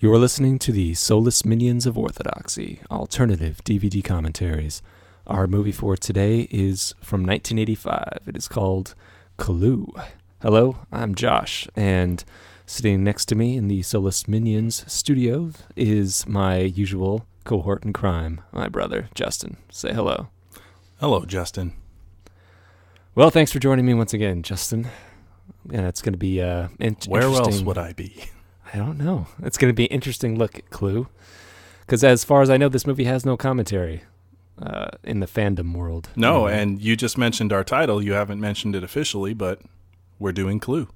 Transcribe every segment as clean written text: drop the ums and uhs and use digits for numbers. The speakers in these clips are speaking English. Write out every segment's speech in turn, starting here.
You're listening to the Soulless Minions of Orthodoxy, alternative DVD commentaries. Our movie for today is from 1985. It is called Clue. Hello, I'm Josh, and sitting next to me in the Soulless Minions studio is my usual cohort in crime, my brother, Justin. Say hello. Hello, Justin. Well, thanks for joining me once again, Justin. Yeah, it's going to be interesting. Where else would I be? I don't know. It's going to be an interesting look at Clue. Because as far as I know, this movie has no commentary in the fandom world. No, and you just mentioned our title. You haven't mentioned it officially, but we're doing Clue.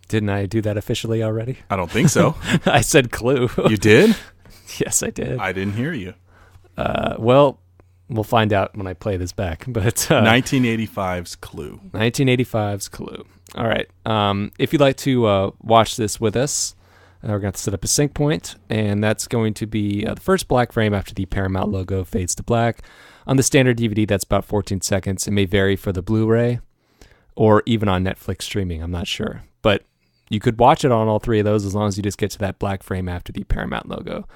Didn't I do that officially already? I don't think so. I said Clue. You did? Yes, I did. I didn't hear you. Well, we'll find out when I play this back. But 1985's Clue. 1985's Clue. All right. If you'd like to watch this with us, we're going to set up a sync point, and that's going to be the first black frame after the Paramount logo fades to black. On the standard DVD, that's about 14 seconds. It may vary for the Blu-ray or even on Netflix streaming. I'm not sure. But you could watch it on all three of those as long as you just get to that black frame after the Paramount logo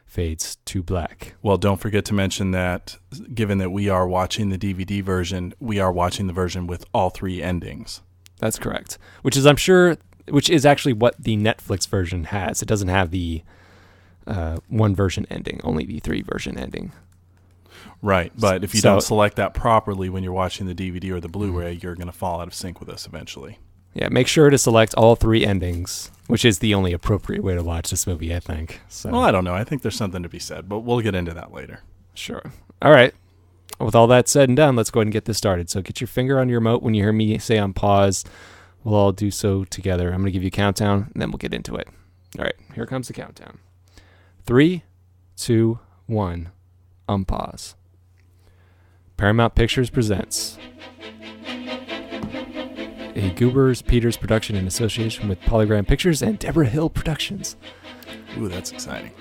fades to black. Well, don't forget to mention that, given that we are watching the DVD version, we are watching the version with all three endings. That's correct. Which is actually what the Netflix version has. It doesn't have the one version ending, only the three version ending. Right, but if you don't select that properly when you're watching the DVD or the Blu-ray, you're going to fall out of sync with us eventually. Yeah, make sure to select all three endings, which is the only appropriate way to watch this movie, I think. So. Well, I don't know. I think there's something to be said, but we'll get into that later. Sure. All right. With all that said and done, let's go ahead and get this started. So get your finger on your remote when you hear me say on pause. We'll all do so together. I'm going to give you a countdown, and then we'll get into it. All right, here comes the countdown. 3, 2, 1, unpause. Paramount Pictures presents a Goobers Peters production in association with Polygram Pictures and Deborah Hill Productions. Ooh, that's exciting.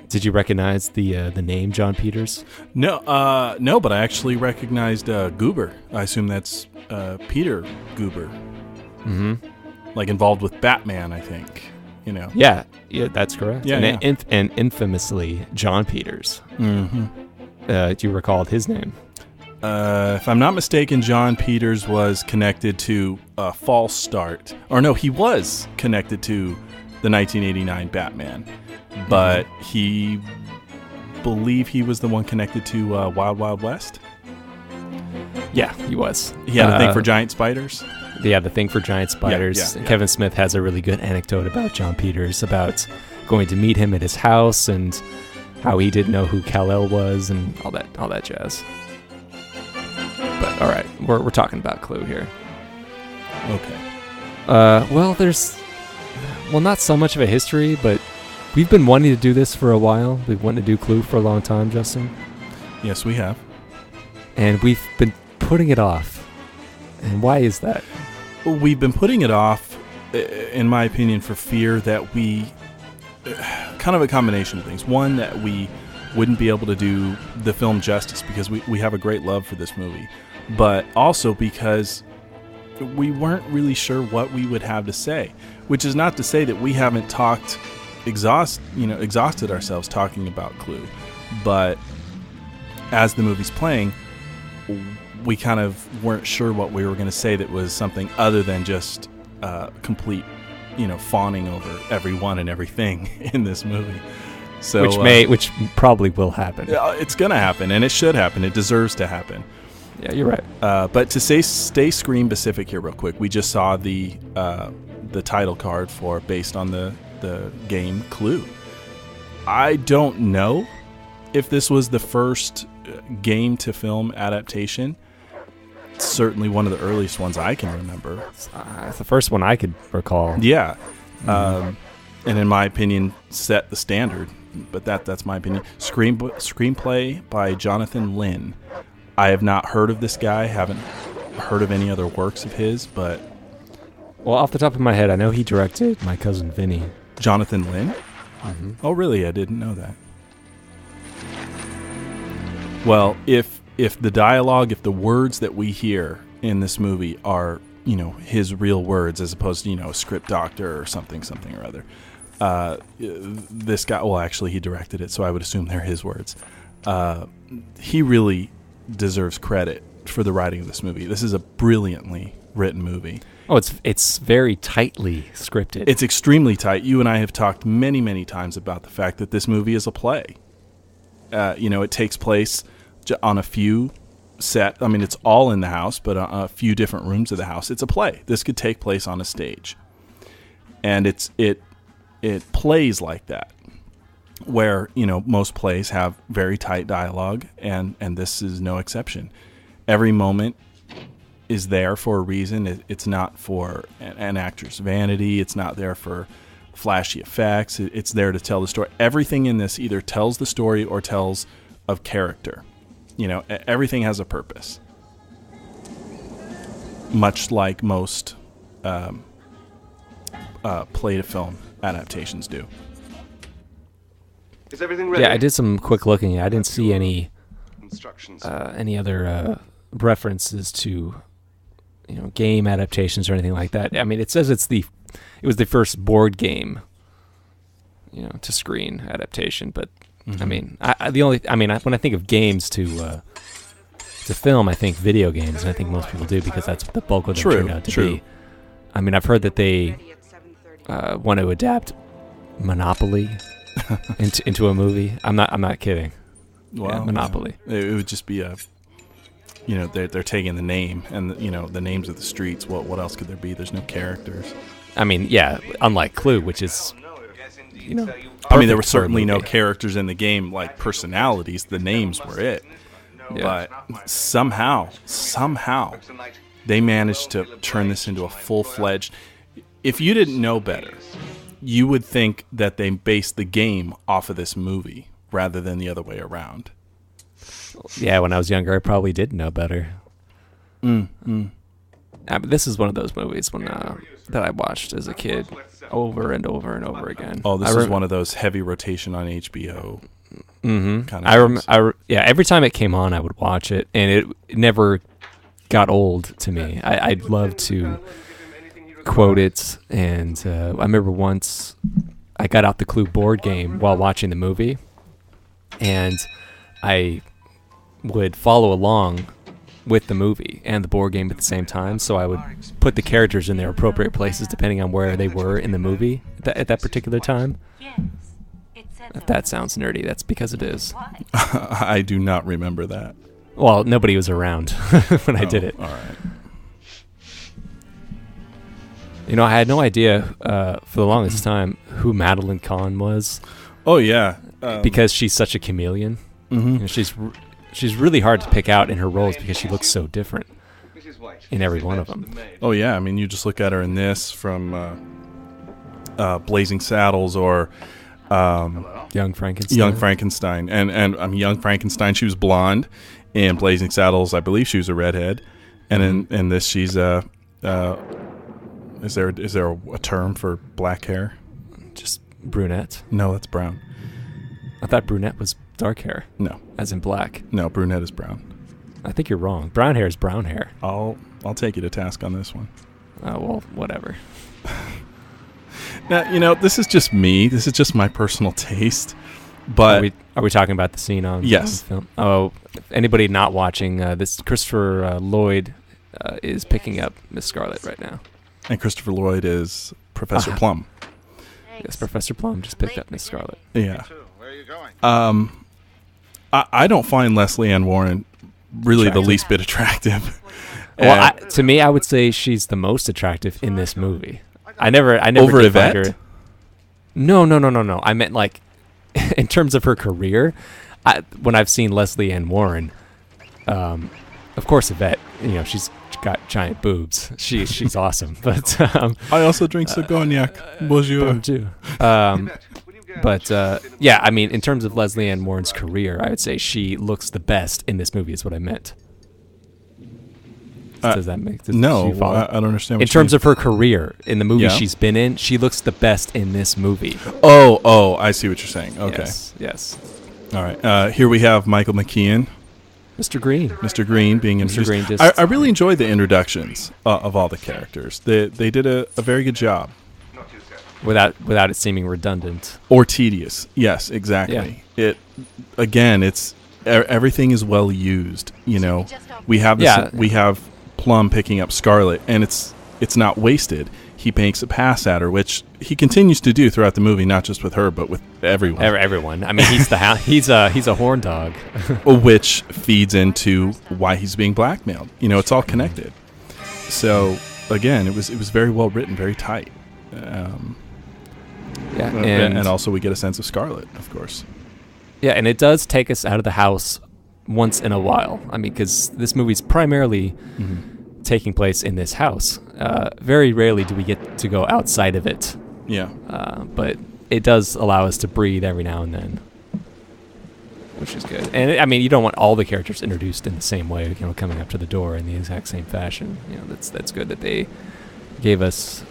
Did you recognize the name John Peters? No, but I actually recognized Goober. I assume that's Peter Goober. Mm-hmm. Like involved with Batman, I think. You know. Yeah, that's correct. Yeah, and infamously John Peters. Mm-hmm. Do you recall his name? If I'm not mistaken, John Peters was connected to False Start. Or no, he was connected to the 1989 Batman. But he believe he was the one connected to Wild Wild West? Yeah, he was. He had a thing for giant spiders? Yeah, the thing for giant spiders. Yeah. Kevin Smith has a really good anecdote about John Peters, about going to meet him at his house and how he didn't know who Kal-El was and all that jazz. But all right, we're talking about Clue here. Okay. Well, there's not so much of a history, but we've been wanting to do this for a while. We've wanted to do Clue for a long time, Justin. Yes, we have. And we've been putting it off. And why is that? We've been putting it off, in my opinion, for fear that we... kind of a combination of things. One, that we wouldn't be able to do the film justice because we have a great love for this movie. But also because we weren't really sure what we would have to say. Which is not to say that we haven't exhausted ourselves talking about Clue. But as the movie's playing, we kind of weren't sure what we were going to say that was something other than just complete, fawning over everyone and everything in this movie. So which probably will happen. It's going to happen, and it should happen. It deserves to happen. Yeah, you're right. But to stay screen specific here real quick, we just saw the title card based on the game Clue. I don't know if this was the first game to film adaptation. It's certainly one of the earliest ones I can remember. It's the first one I could recall. Yeah. And in my opinion, set the standard. But that's my opinion. Screenplay by Jonathan Lynn. I have not heard of this guy. Haven't heard of any other works of his, but... Well, off the top of my head, I know he directed My Cousin Vinny. Jonathan Lynn? Mm-hmm. Oh, really? I didn't know that. Well, if the dialogue, if the words that we hear in this movie are his real words as opposed to, a script doctor or something or other. This guy, well, actually, he directed it, so I would assume they're his words. He really deserves credit for the writing of this movie. This is a brilliantly written movie. Oh, it's very tightly scripted. It's extremely tight. You and I have talked many, many times about the fact that this movie is a play. It takes place on a few set. I mean, it's all in the house, but a few different rooms of the house. It's a play. This could take place on a stage, and it plays like that, where most plays have very tight dialogue, and this is no exception. Every moment is there for a reason. It's not for an actor's vanity. It's not there for flashy effects. It's there to tell the story. Everything in this either tells the story or tells of character. Everything has a purpose. Much like most play to film adaptations do. Is everything ready? Yeah, I did some quick looking. I didn't see any other references to game adaptations or anything like that. I mean, it says it was the first board game to screen adaptation, but I mean, when I think of games to film, I think video games, and I think most people do because that's what the bulk of them turned out to be. I mean, I've heard that they want to adapt Monopoly into a movie. I'm not kidding. Well, yeah, Monopoly. It would just be they're taking the name and the names of the streets. What else could there be? There's no characters. I mean, yeah, unlike Clue, which is I mean, there were certainly no characters in the game like personalities. The names were it. Yeah. But somehow they managed to turn this into a full-fledged. If you didn't know better, you would think that they based the game off of this movie rather than the other way around. Yeah, when I was younger, I probably did know better. This is one of those movies that I watched as a kid over and over and over again. Oh, this is one of those heavy rotation on HBO. Kind of every time it came on, I would watch it, and it never got old to me. I'd love to quote it, and I remember once I got out the Clue board game while watching the movie, and I would follow along with the movie and the board game at the same time, so I would put the characters in their appropriate places depending on where they were in the movie at that particular time. If that sounds nerdy, that's because it is. I do not remember that. Well, nobody was around when I did it. All right. I had no idea for the longest time who Madeline Kahn was. Oh, yeah. Because she's such a chameleon. She's really hard to pick out in her roles because she looks so different in every one of them. Oh, yeah. I mean, you just look at her in this from Blazing Saddles or Young Frankenstein. And Young Frankenstein, she was blonde. In Blazing Saddles, I believe she was a redhead. And in this, she's is there a term for black hair? Just brunette. No, that's brown. I thought brunette was dark hair. No. As in black. No, brunette is brown. I think you're wrong. Brown hair is brown hair. I'll take you to task on this one. Oh, well, whatever. Now, this is just me. This is just my personal taste. But are we talking about the scene on yes. the film? Oh, anybody not watching, this Christopher Lloyd is picking up Miss Scarlet right now. And Christopher Lloyd is Professor Plum. Yes, Professor Plum just picked up Miss Scarlet. Yeah. Where are you going? I don't find Leslie Ann Warren really the least bit attractive. Well, to me, I would say she's the most attractive in this movie. I never over defined Yvette? her. No. I meant like in terms of her career. When I've seen Leslie Ann Warren, of course Yvette, she's got giant boobs. She's awesome. But I also drink cognac. Bonjour. But yeah, I mean, in terms of Leslie Ann Warren's career, I would say she looks the best in this movie. Is what I meant. Does that make sense? No, I don't understand. In terms of her career in the movie she's been in, she looks the best in this movie. Oh, I see what you're saying. Okay. Yes. All right. Here we have Michael McKean Mr. Green. Mr. Green being introduced. Green just- I really enjoyed the introductions of all the characters. They did a very good job. Without it seeming redundant. Or tedious. Yes, exactly. It's everything is well used. You know, we have this, Yeah. we have Plum picking up Scarlet, and it's not wasted. He makes a pass at her, which he continues to do throughout the movie, not just with her, but with everyone. Everyone. I mean, he's he's a horn dog. Which feeds into why he's being blackmailed. You know, it's all connected. So again, it was very well written, very tight. Yeah, and also we get a sense of Scarlet, of course. Yeah, and it does take us out of the house once in a while. I mean, because this movie's primarily taking place in this house. Very rarely do we get to go outside of it. Yeah. But it does allow us to breathe every now and then, which is good. And I mean, you don't want all the characters introduced in the same way, you know, coming up to the door in the exact same fashion. You know, that's good that they gave us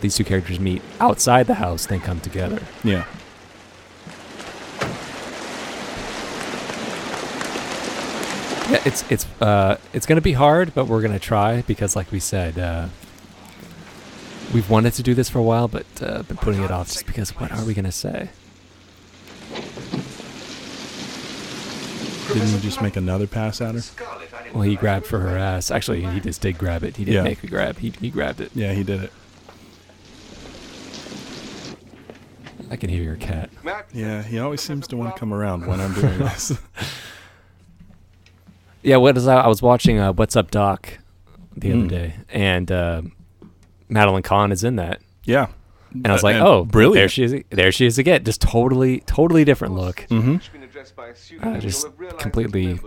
these two characters meet outside the house, then come together. Yeah. Yeah, it's gonna be hard, but we're gonna try because, like we said, we've wanted to do this for a while, but been putting it off just because what are we gonna say? Didn't you just make another pass at her? Well, he grabbed for her ass. Actually, he just did grab it. He didn't Yeah. make me grab. He grabbed it. Yeah, he did it. I can hear your cat. Yeah, he always seems to want to come around when I'm doing this. Yeah, I was watching What's Up Doc the other day, and Madeline Kahn is in that. Yeah. And I was like, And oh, brilliant. There she is again. Just totally different look. Mm-hmm. Just completely.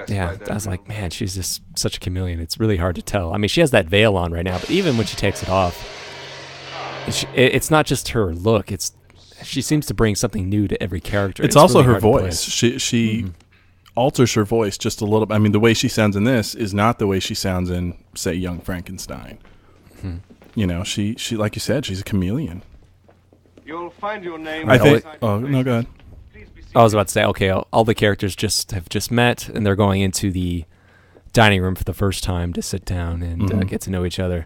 Yeah, I was like, man, she's just such a chameleon. It's really hard to tell. I mean, she has that veil on right now, but even when she takes it off, it's not just her look. She seems to bring something new to every character. It's also really her hard to voice. She alters her voice just a little bit. I mean, the way she sounds in this is not the way she sounds in, say, Young Frankenstein. Mm-hmm. You know, she like you said, she's a chameleon. You'll find your name. I think. Oh no, go ahead. I was about to say, okay, all the characters have just met, and they're going into the dining room for the first time to sit down and get to know each other.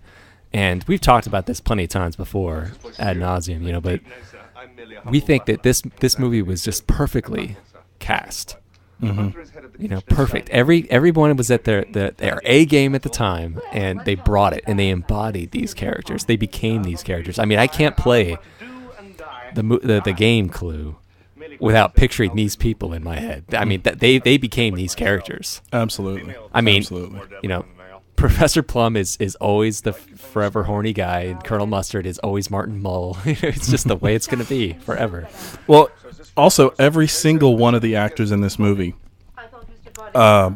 And we've talked about this plenty of times before, ad nauseum, you know. But we think that this movie was just perfectly cast. You know, perfect. Everyone was at their A game at the time, and they brought it, and they embodied these characters. They became these characters. I mean, I can't play the game Clue without picturing these people in my head. I mean, they became these characters. Absolutely. I mean, absolutely. You know, Professor Plum is always the forever horny guy, and Colonel Mustard is always Martin Mull. It's just the way it's going to be forever. Well, also, every single one of the actors in this movie, they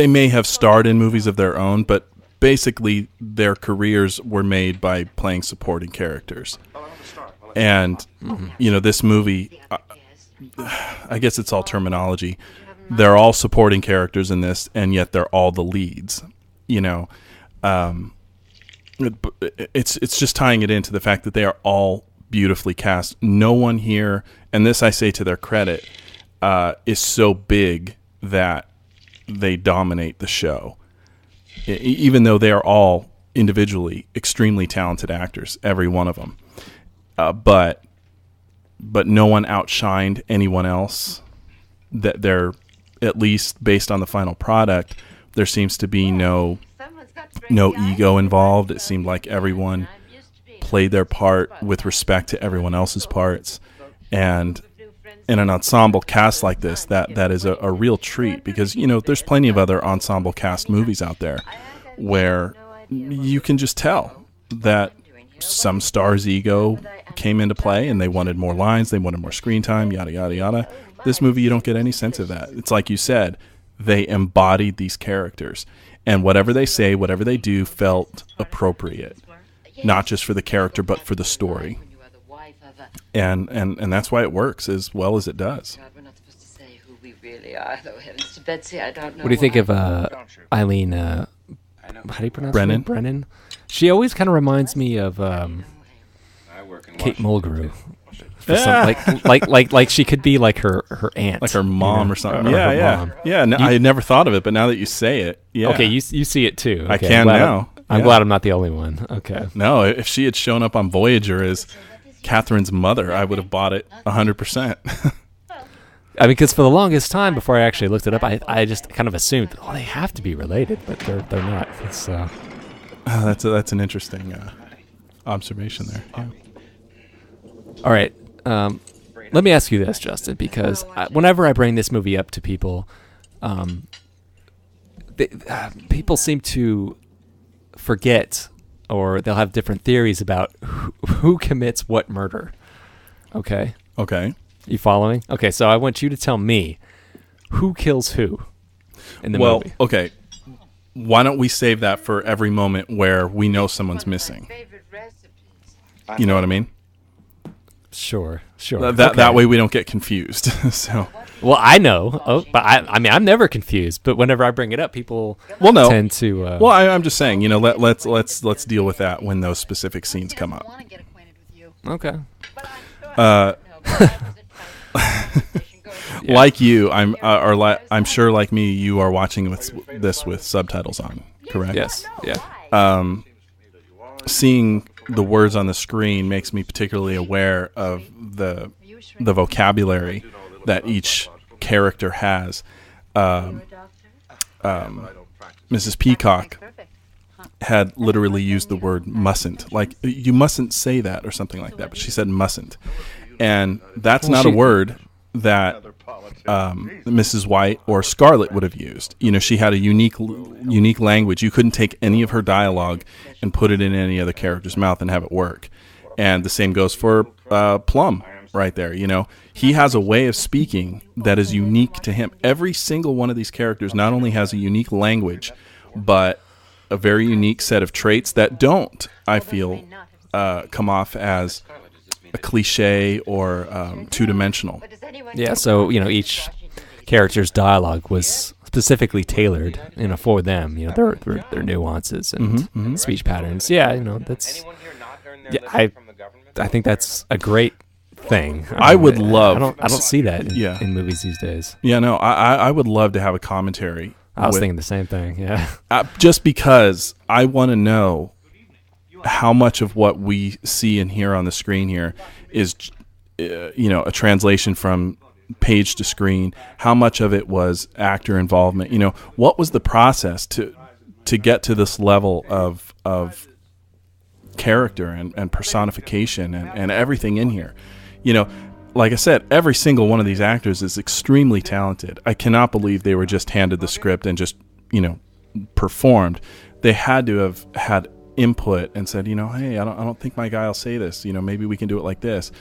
may have starred in movies of their own, but basically their careers were made by playing supporting characters. And, you know, this movie, I guess it's all terminology. They're all supporting characters in this, and yet they're all the leads. You know, it's just tying it into the fact that they are all beautifully cast. No one here, and this I say to their credit, is so big that they dominate the show. Even though they are all individually extremely talented actors, every one of them. But no one outshined anyone else. That they're, at least based on the final product, there seems to be no ego involved. It seemed like everyone played their part with respect to everyone else's parts. And in an ensemble cast like this, that is a real treat, because, you know, there's plenty of other ensemble cast movies out there where you can just tell that some star's ego came into play and they wanted more lines, they wanted more screen time, yada, yada, yada. This movie, you don't get any sense of that. It's like you said, they embodied these characters. And whatever they say, whatever they do felt appropriate. Not just for the character, but for the story. And that's why it works as well as it does. What do you think of Eileen, how do you pronounce her name? Brennan? She always kind of reminds me of Kate Mulgrew. Like she could be like her aunt, like her mom or something. Or yeah, her yeah, mom. yeah. No, I had never thought of it, but now that you say it, yeah. Okay, you see it too. Okay, I can now. I'm glad I'm not the only one. Okay. No, if she had shown up on Voyager as Catherine's mother, I would have bought it 100%. I mean, because for the longest time before I actually looked it up, I just kind of assumed, oh, they have to be related, but they're not. So that's an interesting observation there. Yeah. All right. Let me ask you this, Justin, because whenever I bring this movie up to people, people seem to forget, or they'll have different theories about who commits what murder. Okay? Okay. You following? Okay, so I want you to tell me who kills who in the movie. Well, okay. Why don't we save that for every moment where we know someone's missing? You know what I mean? Sure. That way we don't get confused. So, well, I know. Oh, but I mean, I'm never confused. But whenever I bring it up, people tend to. Well, I'm just saying. Let's deal with that when those specific scenes come up. Okay. Like you, I'm sure, like me, you are watching this with subtitles on. Correct? Yes. Yeah. Seeing the words on the screen makes me particularly aware of the vocabulary that each character has. Mrs. Peacock had literally used the word mustn't, like you mustn't say that or something like that, but she said mustn't, and that's not a word that Mrs. White or Scarlett would have used. You know, she had a unique language. You couldn't take any of her dialogue and put it in any other character's mouth and have it work. And the same goes for Plum right there. You know, he has a way of speaking that is unique to him. Every single one of these characters not only has a unique language, but a very unique set of traits that don't, I feel, come off as a cliche or two-dimensional. Yeah, so, you know, each character's dialogue was specifically tailored, you know, for them, you know, their nuances and speech patterns. Yeah, you know, that's, yeah, I think that's a great thing. I would love. I don't see that in movies these days. Yeah, no, I would love to have a commentary. I was thinking the same thing. Yeah, just because I want to know how much of what we see and hear on the screen here is, you know, a translation from page to screen. How much of it was actor involvement? You know, what was the process to get to this level of character and personification and everything in here? You know, like I said, every single one of these actors is extremely talented. I cannot believe they were just handed the script and just, you know, performed. They had to have had input and said, you know, hey, I don't think my guy will say this. You know, maybe we can do it like this.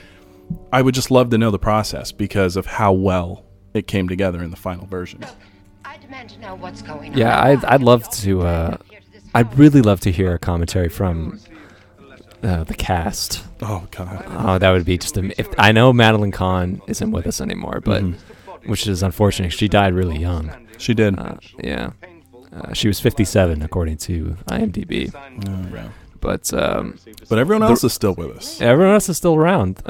I would just love to know the process because of how well it came together in the final version. I demand to know what's going on. Yeah, I'd love to. I'd really love to hear a commentary from the cast. Oh God. Oh, that would be just. If I know Madeline Kahn isn't with us anymore, but which is unfortunate. She died really young. She did. Yeah. She was 57 according to IMDb. Oh, yeah. But everyone else is still with us. Everyone else is still around.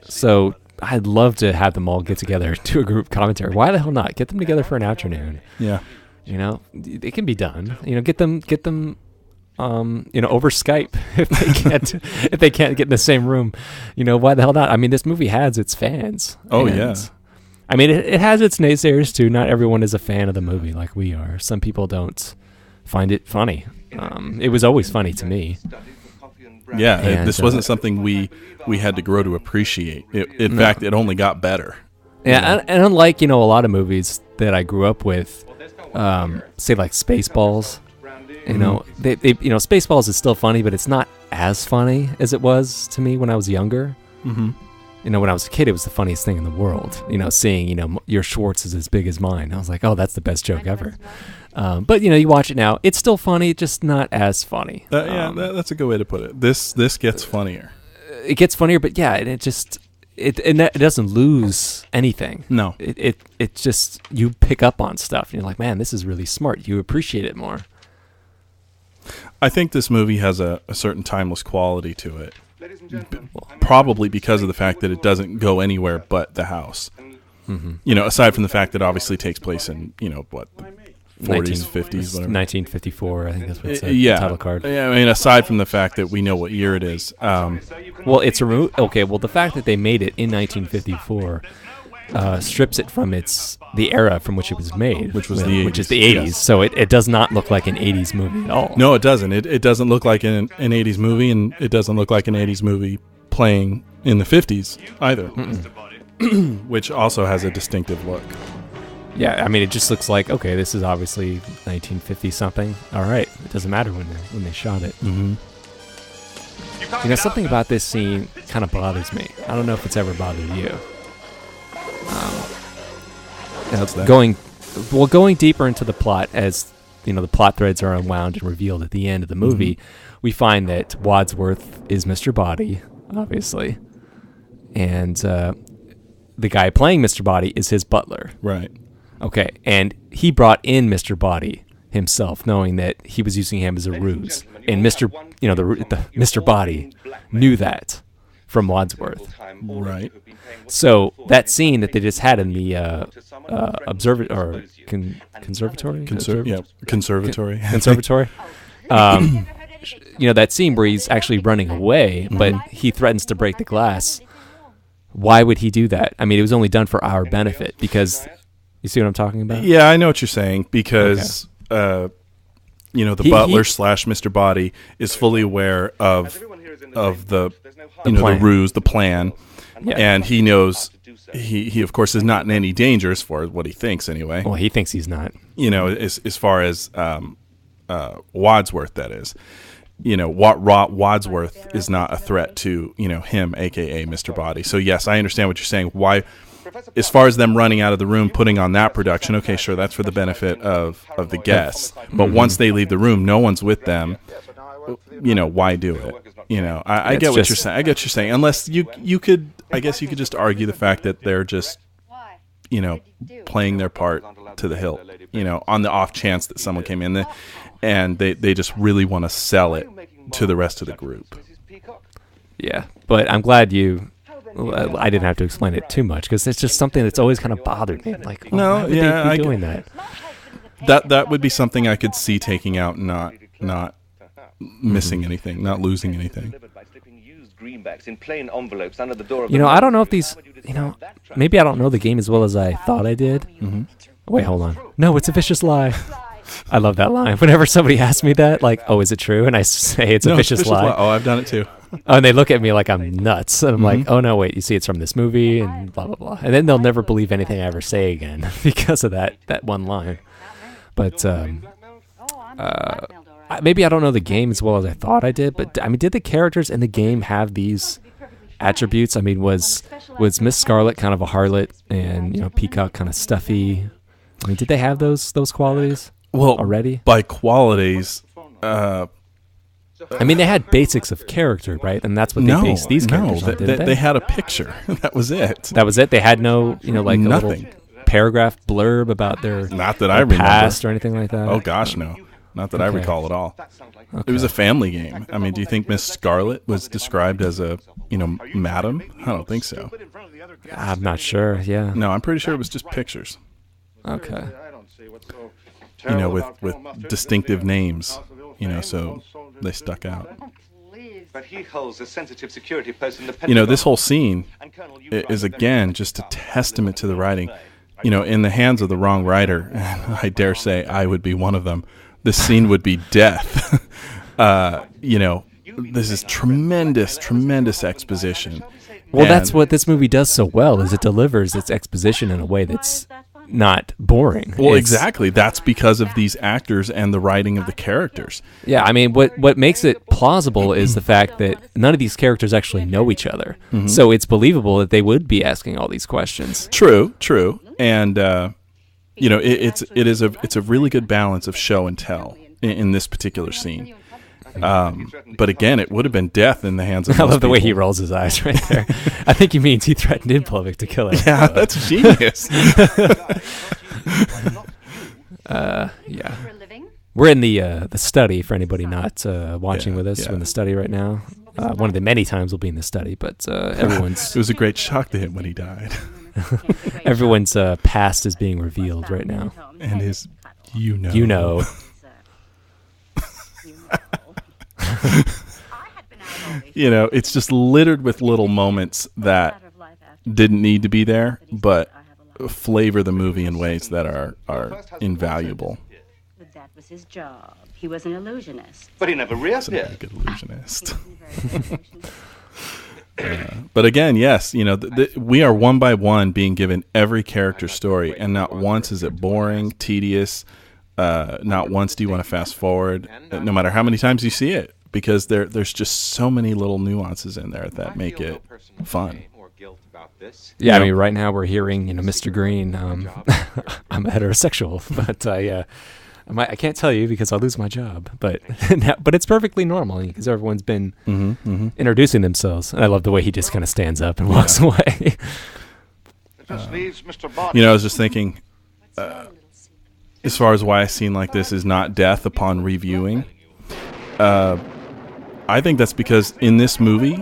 So I'd love to have them all get together and do a group commentary. Why the hell not? Get them together for an afternoon. Yeah. You know, it can be done. You know, get them you know, over Skype if they can't get in the same room. You know, why the hell not? I mean, this movie has its fans. Oh yeah. I mean, it has its naysayers too. Not everyone is a fan of the movie like we are. Some people don't find it funny. It was always funny to me. Yeah, this wasn't something we had to grow to appreciate. In fact, it only got better. Yeah, and unlike, you know, a lot of movies that I grew up with, say like Spaceballs, you know, they you know, Spaceballs is still funny, but it's not as funny as it was to me when I was younger. Mm-hmm. You know, when I was a kid, it was the funniest thing in the world. You know, seeing, you know, your Schwartz is as big as mine. I was like, oh, that's the best joke ever. But, you know, you watch it now. It's still funny, just not as funny. That's a good way to put it. This gets funnier. It gets funnier, but yeah, it just it doesn't lose anything. No. It just, you pick up on stuff. And you're like, man, this is really smart. You appreciate it more. I think this movie has a certain timeless quality to it. probably because of the fact that it doesn't go anywhere but the house. You know, aside from the fact that it obviously takes place in, you know, what, 40s, 50s, whatever. 1954, I think that's what it said. Yeah. The title card. Yeah, I mean, aside from the fact that we know what year it is. Well, it's removed. Okay, well, the fact that they made it in 1954 strips it from the era from which it was made, which was the 80s. Which is the 80s. Yes. So it does not look like an 80s movie at all. No, it doesn't. It doesn't look like an 80s movie, and it doesn't look like an 80s movie playing in the 50s either, which also has a distinctive look. Yeah, I mean, it just looks like, okay, this is obviously 1950 something. All right, it doesn't matter when they shot it. Mm-hmm. You know, something about this scene kind of bothers me. I don't know if it's ever bothered you. What's that? Going deeper into the plot, as you know, the plot threads are unwound and revealed at the end of the movie, we find that Wadsworth is Mr. Body, obviously, and the guy playing Mr. Body is his butler. Right. Okay, and he brought in Mr. Body himself, knowing that he was using him as a ruse, and Mr. Body knew that from Wadsworth. Right. So that scene that they just had in the conservatory. Conservatory. You know, that scene where he's actually running away, but he threatens to break the glass. Why would he do that? I mean, it was only done for our benefit because you see what I'm talking about? Yeah, I know what you're saying because, you know, the butler / Mr. Body is fully aware of the ruse, the plan, and he knows he of course is not in any danger as far as what he thinks anyway. Well, he thinks he's not. You know, as far as Wadsworth, that is. You know, Wadsworth is not a threat to, you know, him, a.k.a. Mr. Body. So, yes, I understand what you're saying. Why, as far as them running out of the room, putting on that production, okay, sure, that's for the benefit of the guests. But once they leave the room, no one's with them. You know, why do it? You know, I get what you're saying. I get what you're saying. Unless you could, I guess you could just argue the fact that they're just, you know, playing their part to the hilt, you know, on the off chance that someone came in there. And they just really want to sell it to the rest of the group. Yeah, but I'm glad I didn't have to explain it too much because it's just something that's always kind of bothered me. Like, why would they be doing that? That would be something I could see taking out, not missing anything, not losing anything. You know, I don't know if these. You know, maybe I don't know the game as well as I thought I did. Wait, hold on. No, it's a vicious lie. I love that line. Whenever somebody asks me that, like, oh, is it true? And I say it's a vicious lie. Oh, I've done it too. Oh, and they look at me like I'm nuts. And I'm like, oh, no, wait, you see, it's from this movie and blah, blah, blah. And then they'll never believe anything I ever say again because of that one line. But maybe I don't know the game as well as I thought I did. But, I mean, did the characters in the game have these attributes? I mean, was Miss Scarlet kind of a harlot and, you know, Peacock kind of stuffy? I mean, did they have those qualities? Well, already by qualities, I mean, they had basics of character, right? And that's what they based these characters on, didn't they? They had a picture. That was it. That was it? They had no, you know, like nothing. A little paragraph blurb about their not that I remember past or anything like that? Oh, gosh, no. Not that I recall at all. Okay. It was a family game. I mean, do you think Miss Scarlet was described as a, you know, madam? I don't think so. I'm not sure, yeah. No, I'm pretty sure it was just pictures. Okay. You know, with distinctive names, you know, so they stuck out. But he holds a sensitive security post in the You know, this whole scene is, again, just a testament to the writing. You know, in the hands of the wrong writer, and I dare say I would be one of them, this scene would be death. You know, this is tremendous, tremendous exposition. Well, that's what this movie does so well, is it delivers its exposition in a way that's not boring. Well, exactly. That's because of these actors and the writing of the characters. Yeah, I mean, what makes it plausible is the fact that none of these characters actually know each other. Mm-hmm. So it's believable that they would be asking all these questions. True. And, you know, it's a really good balance of show and tell in this particular scene. But again, it would have been death in the hands of I love the way people. he rolls his eyes right there. I think he means he threatened in public to kill her. Yeah, that's genius. Yeah. We're in the study for anybody not watching with us. Yeah. We're in the study right now. One of the many times we'll be in the study, but everyone's It was a great shock to him when he died. everyone's past is being revealed right now. And his, You know. It's just littered with little moments that didn't need to be there, but flavor the movie in ways that are invaluable. But that was his job. He was an illusionist. But he never He's a very reappeared. good illusionist. But again, yes, we are one by one being given every character story, and not once is it boring, tedious. Not once do you want to fast forward, no matter how many times you see it, because there's just so many little nuances in there that make it fun. Yeah, I mean, right now we're hearing, Mr. Green. I'm a heterosexual, but I can't tell you because I'll lose my job. But but it's perfectly normal because everyone's been introducing themselves, and I love the way he just kind of stands up and walks away. It just leaves Mr. Body. I was just thinking, as far as why a scene like this is not death upon reviewing, I think that's because in this movie,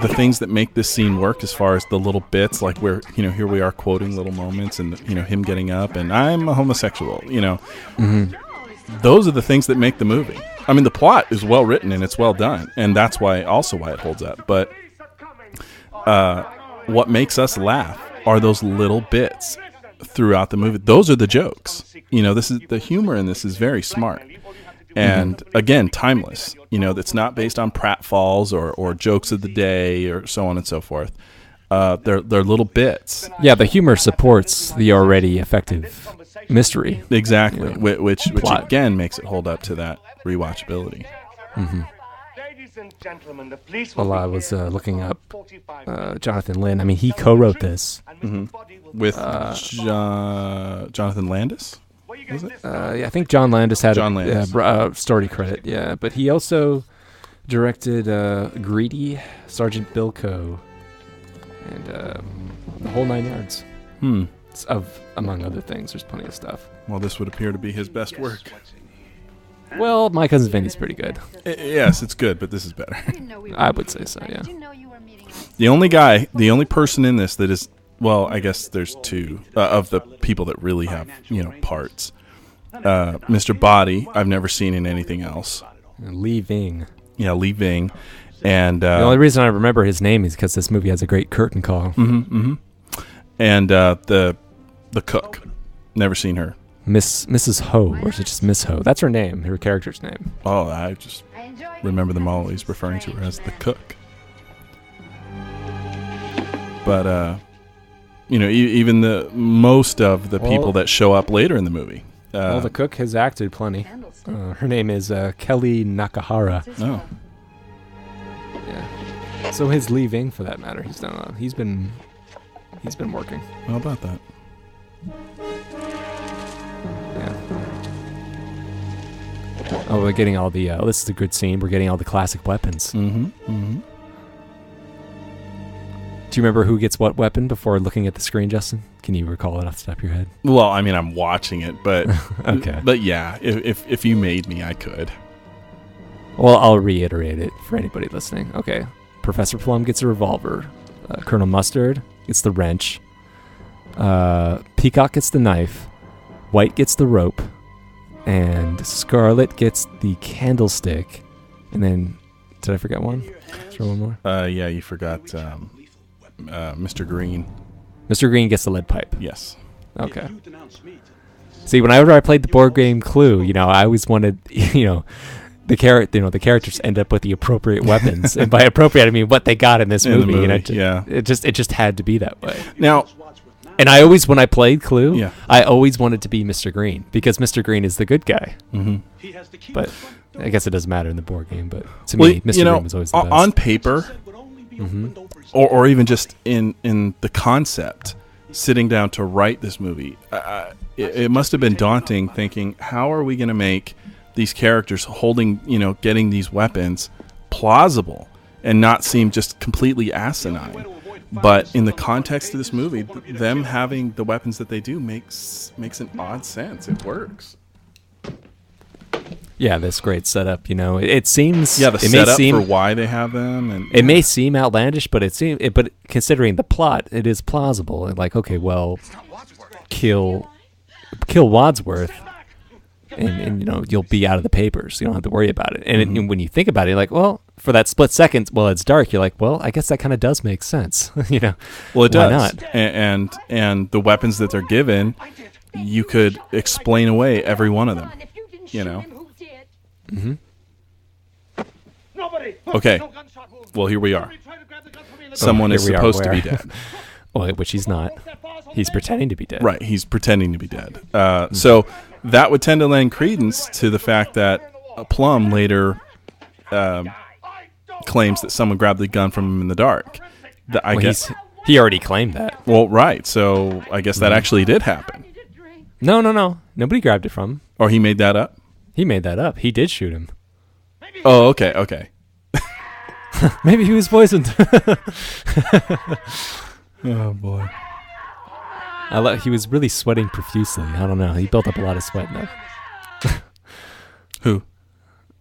the things that make this scene work, as far as the little bits, like where here we are quoting little moments, and him getting up and I'm a homosexual, those are the things that make the movie. I mean, the plot is well written and it's well done, and that's why it holds up. But what makes us laugh are those little bits throughout the movie. Those are the jokes. This is the humor in this is very smart. And again, timeless. That's not based on pratfalls or jokes of the day or so on and so forth. They're little bits. Yeah, the humor supports the already effective mystery. Exactly, which again makes it hold up to that rewatchability. Ladies and gentlemen, the police Well, I was looking up Jonathan Lynn. I mean, he co-wrote this. With Jonathan Landis. Was it? I think John Landis had John Landis. story credit, yeah. But he also directed Greedy, Sergeant Bilko, and The Whole Nine Yards. Among other things, there's plenty of stuff. Well, this would appear to be his best work. Well, My Cousin Vinny's pretty good. Yes, it's good, but this is better. I would say so, yeah. The only person in this that is, well, I guess there's two of the people that really have, parts. Mr. Body, I've never seen in anything else. Lee Ving. Yeah, Lee Ving. And the only reason I remember his name is because this movie has a great curtain call. And the cook, never seen her. Mrs. Ho, or is it just Miss Ho? That's her name, her character's name. Oh, I just remember them always referring to her as the cook. But even the most of the people that show up later in the movie. Well, the cook has acted plenty. Her name is Kelly Nakahara. Oh, Yeah. So his leaving, for that matter, he's done. He's been working. how about that? Yeah. Oh, we're getting all the. This is a good scene. We're getting all the classic weapons. Do you remember who gets what weapon before looking at the screen, Justin? Can you recall it off the top of your head? Well, I mean, I'm watching it, but Okay. But yeah, if you made me, I could. Well, I'll reiterate it for anybody listening. Okay. Professor Plum gets a revolver. Colonel Mustard gets the wrench. Peacock gets the knife. White gets the rope. And Scarlet gets the candlestick. And then, did I forget one? Is there one more? Yeah, you forgot Mr. Green. Mr. Green gets the lead pipe. Yes. Okay. See, whenever I played the board game Clue, I always wanted, the characters end up with the appropriate weapons, and by appropriate I mean what they got in this movie. Yeah. It just had to be that way. Now, And I always, when I played Clue, Yeah. I always wanted to be Mr. Green because Mr. Green is the good guy. But I guess it doesn't matter in the board game. But to me, Mr. Green was always the best. On paper, or even just in the concept, sitting down to write this movie, it must have been daunting thinking, how are we going to make these characters holding, getting these weapons plausible and not seem just completely asinine. But in the context of this movie, them having the weapons that they do makes an odd sense. It works. Yeah, this great setup. It seems The it may setup seem for why they have them, and it may seem outlandish, but but considering the plot, it is plausible. And like, okay, well, kill Wadsworth, and you'll be out of the papers. You don't have to worry about it. And when you think about it, you're like, well, for that split second, while it's dark, you're like, well, I guess that kind of does make sense. Well, it why does. not? And the weapons that they're given, you could explain away every one of them. Mm-hmm. Okay. Well, here we are. Someone is supposed to be dead. Well, which he's not. He's pretending to be dead. Right. He's pretending to be dead. So that would tend to lend credence to the fact that Plum later claims that someone grabbed the gun from him in the dark. I guess he already claimed that. Well, right. So I guess that actually did happen. No. Nobody grabbed it from him. Or he made that up? He made that up. He did shoot him. Oh, okay. Maybe he was poisoned. Oh, boy. He was really sweating profusely. I don't know. He built up a lot of sweat now. Who?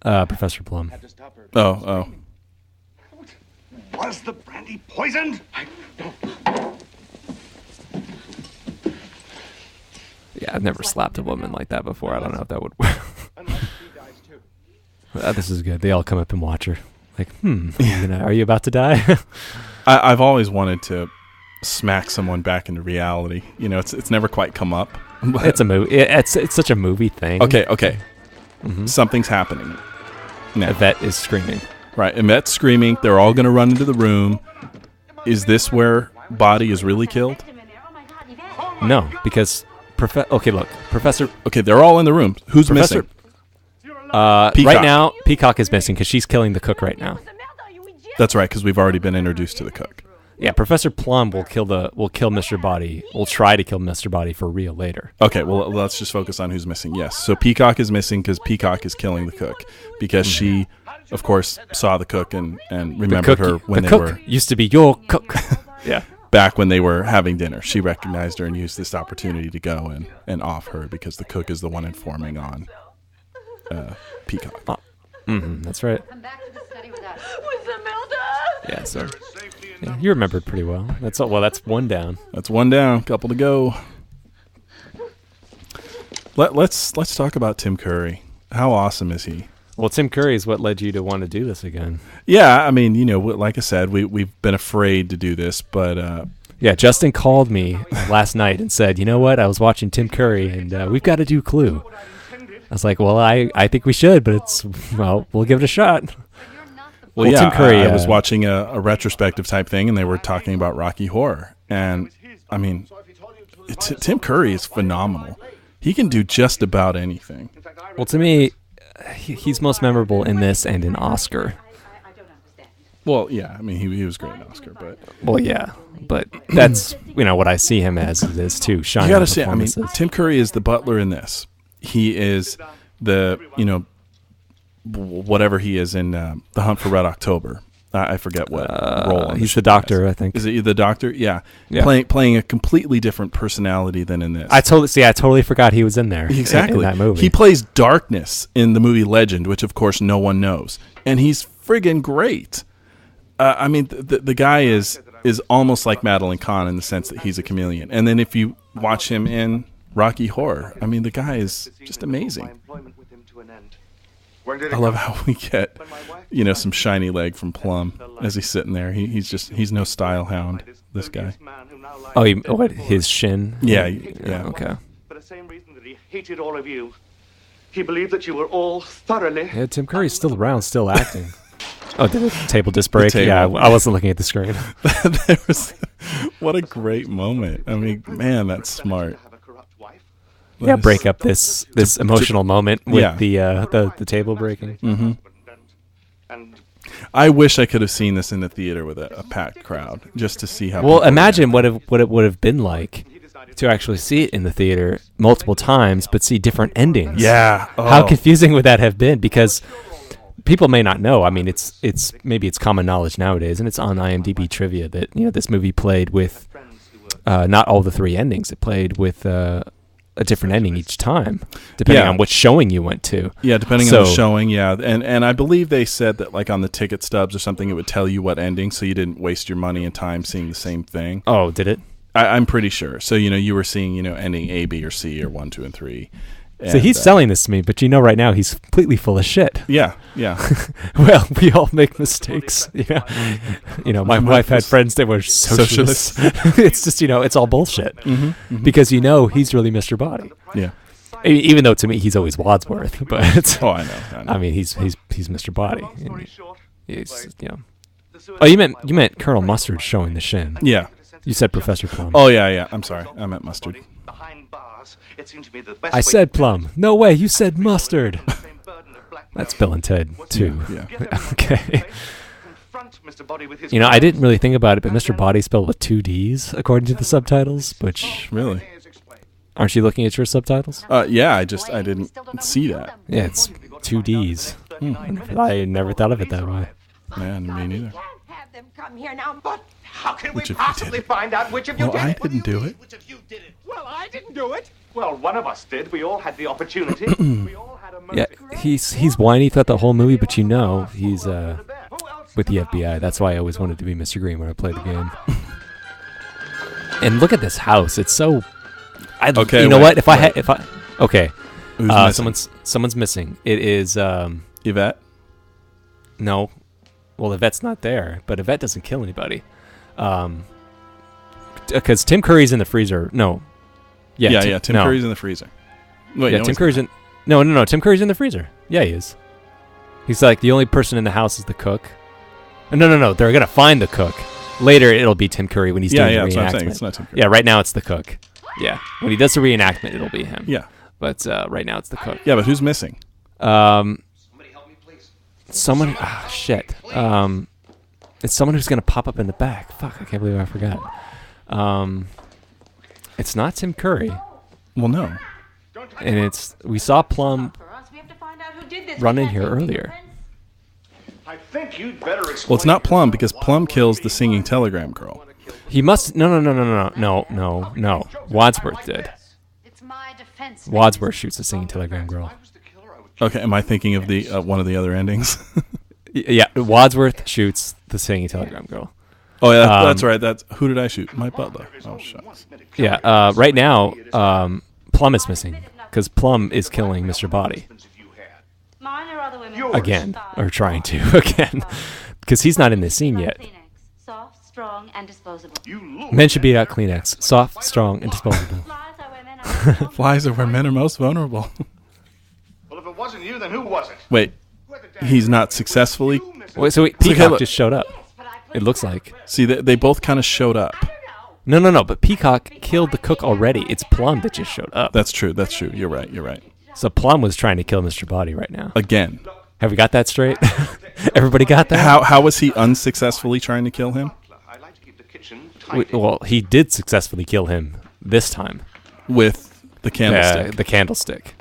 Professor Plum. Oh. Was the brandy poisoned? Yeah, I've never slapped a woman like that before. I don't know if that would work. This is good. They all come up and watch her. Like, are you about to die? I've always wanted to smack someone back into reality. It's never quite come up. It's a movie. It's such a movie thing. Okay. Mm-hmm. Something's happening. Now. Yvette is screaming. Right, Yvette's screaming. They're all going to run into the room. Is this where Body is really killed? No, because Professor. Okay, they're all in the room. Who's missing? Right now, Peacock is missing because she's killing the cook right now. That's right, because we've already been introduced to the cook. Yeah, Professor Plum will kill Mr. Body. Will try to kill Mr. Body for real later. Okay, well, let's just focus on who's missing. Yes, so Peacock is missing because Peacock is killing the cook because she, of course, saw the cook and remembered her when the they cook were used to be your cook. Yeah, back when they were having dinner. She recognized her and used this opportunity to go and off her because the cook is the one informing on Peacock. Oh. Mm-hmm, that's right. Come back to the study with us. Yeah, so you remembered pretty well. That's one down. That's one down. Couple to go. Let's talk about Tim Curry. How awesome is he? Well, Tim Curry is what led you to want to do this again. Yeah, I mean, like I said, we've been afraid to do this, but yeah, Justin called me last night and said, you know what? I was watching Tim Curry, and we've got to do Clue. I was like, well, I think we should, but we'll give it a shot. Well, yeah, Tim Curry, I was watching a retrospective type thing, and they were talking about Rocky Horror. And, I mean, Tim Curry is phenomenal. He can do just about anything. Well, to me, he's most memorable in this and in Oscar. Well, yeah, I mean, he was great in Oscar, but... Well, yeah, but that's, what I see him as is too, shining. You got to say, I mean, Tim Curry is the butler in this. He is the, whatever he is in The Hunt for Red October. I forget what role. He's the doctor, I think. Is it the doctor? Yeah. Playing a completely different personality than in this. I totally forgot he was in there. Exactly. In that movie. He plays darkness in the movie Legend, which of course no one knows, and he's friggin' great. I mean, the guy is almost like Madeline Kahn in the sense that he's a chameleon. And then if you watch him in Rocky Horror, I mean, the guy is just amazing. I love how we get, some shiny leg from Plum as he's sitting there. He's no style hound, this guy. Oh, his shin? Yeah. Okay. For the same reason that he hated all of you. He believed that you were all thoroughly... Yeah, Tim Curry's still around, still acting. Oh, did the table just break? Table. Yeah, I wasn't looking at the screen. What a great moment. I mean, man, that's smart. Yeah, break up this emotional moment with the table breaking. Mm-hmm. I wish I could have seen this in the theater with a packed crowd just to see how. Well, imagine what it would have been like to actually see it in the theater multiple times, but see different endings. Yeah. Oh. How confusing would that have been? Because people may not know. I mean, it's maybe it's common knowledge nowadays, and it's on IMDb trivia that this movie played with not all the three endings. It played with a different ending each time, depending on which showing you went to. Yeah, depending on the showing, yeah. And I believe they said that, like, on the ticket stubs or something, it would tell you what ending, so you didn't waste your money and time seeing the same thing. Oh, did it? I'm pretty sure. So, you were seeing, ending A, B, or C, or 1, 2, and 3. And, so he's selling this to me, but right now he's completely full of shit. Yeah. Well, we all make mistakes. My wife had friends that were socialists. It's just, it's all bullshit. Because he's really Mr. Body. Yeah. Even though to me he's always Wadsworth, but I know. I mean, he's Mr. Body. He's, Oh, you meant Colonel Mustard showing the shin. Yeah. You said Professor Plum. Oh yeah. I'm sorry. I meant Mustard. I said Plum. No way, you said Mustard. That's Bill and Ted, too. Yeah. Okay. I didn't really think about it, but Mr. Body spelled with 2 Ds, according to the subtitles, which... Really? Aren't you looking at your subtitles? Yeah, I didn't see that. Yeah, it's 2 Ds. I never thought of it that way. Man, me neither. Have them come here now, but How can we Which of you possibly did it? find out which of you Well, did I it? didn't do it. Which of you did it? Well, I didn't do it. Well, one of us did. We all had the opportunity. We all had a Yeah, motive. he's whiny throughout the whole movie, but he's with the FBI. That's why I always wanted to be Mr. Green when I played the game. And look at this house. It's so... Okay, you know wait, what? Okay. Who's missing? Someone's missing. It is... Yvette? No. Well, Yvette's not there, but Yvette doesn't kill anybody. Because Tim Curry's in the freezer. No. Yeah, Tim Curry's in the freezer. Wait, Yeah, no, Tim he's Curry's not. in... No. Tim Curry's in the freezer. Yeah, he is. He's like, the only person in the house is the cook. No. They're going to find the cook. Later, it'll be Tim Curry when he's doing the that's what I'm saying. reenactment. It's not Tim Curry. Yeah, right now it's the cook. Yeah. When he does the reenactment, it'll be him. Yeah. But right now it's the cook. Yeah, but who's missing? Someone... Ah, shit. It's someone who's going to pop up in the back. Fuck, I can't believe I forgot. It's not Tim Curry. Well, no. And we saw Plum run in here earlier. I think you'd better explain. Well, it's not Plum because Plum kills the singing telegram girl. He must... No. Wadsworth did. it's my defense. Wadsworth shoots the singing telegram girl. Okay, am I thinking of the one of the other endings? Yeah, Wadsworth shoots the singing telegram girl. Oh, yeah, that's right. Who did I shoot? My butler. Oh, shucks. Yeah, right now, Plum is missing because Plum is killing Mr. Body Mine or other women. again, or trying to again, because he's not in this scene yet. Kleenex. Soft, strong, and disposable. Men should be out Kleenex, soft, strong, and disposable. Flies are where men are. Flies are where men are most vulnerable. Well, if it wasn't you, then who was it? Wait, he's not successfully... Wait, so okay, Peacock look. just showed up. It looks like. See, they both kind of showed up. No, but Peacock killed the cook already. It's Plum that just showed up. That's true. You're right. So Plum was trying to kill Mr. Body right now. Again. Have we got that straight? Everybody got that? How was he unsuccessfully trying to kill him? I like to keep the kitchen tidy. Well, he did successfully kill him this time. With the candlestick. The candlestick.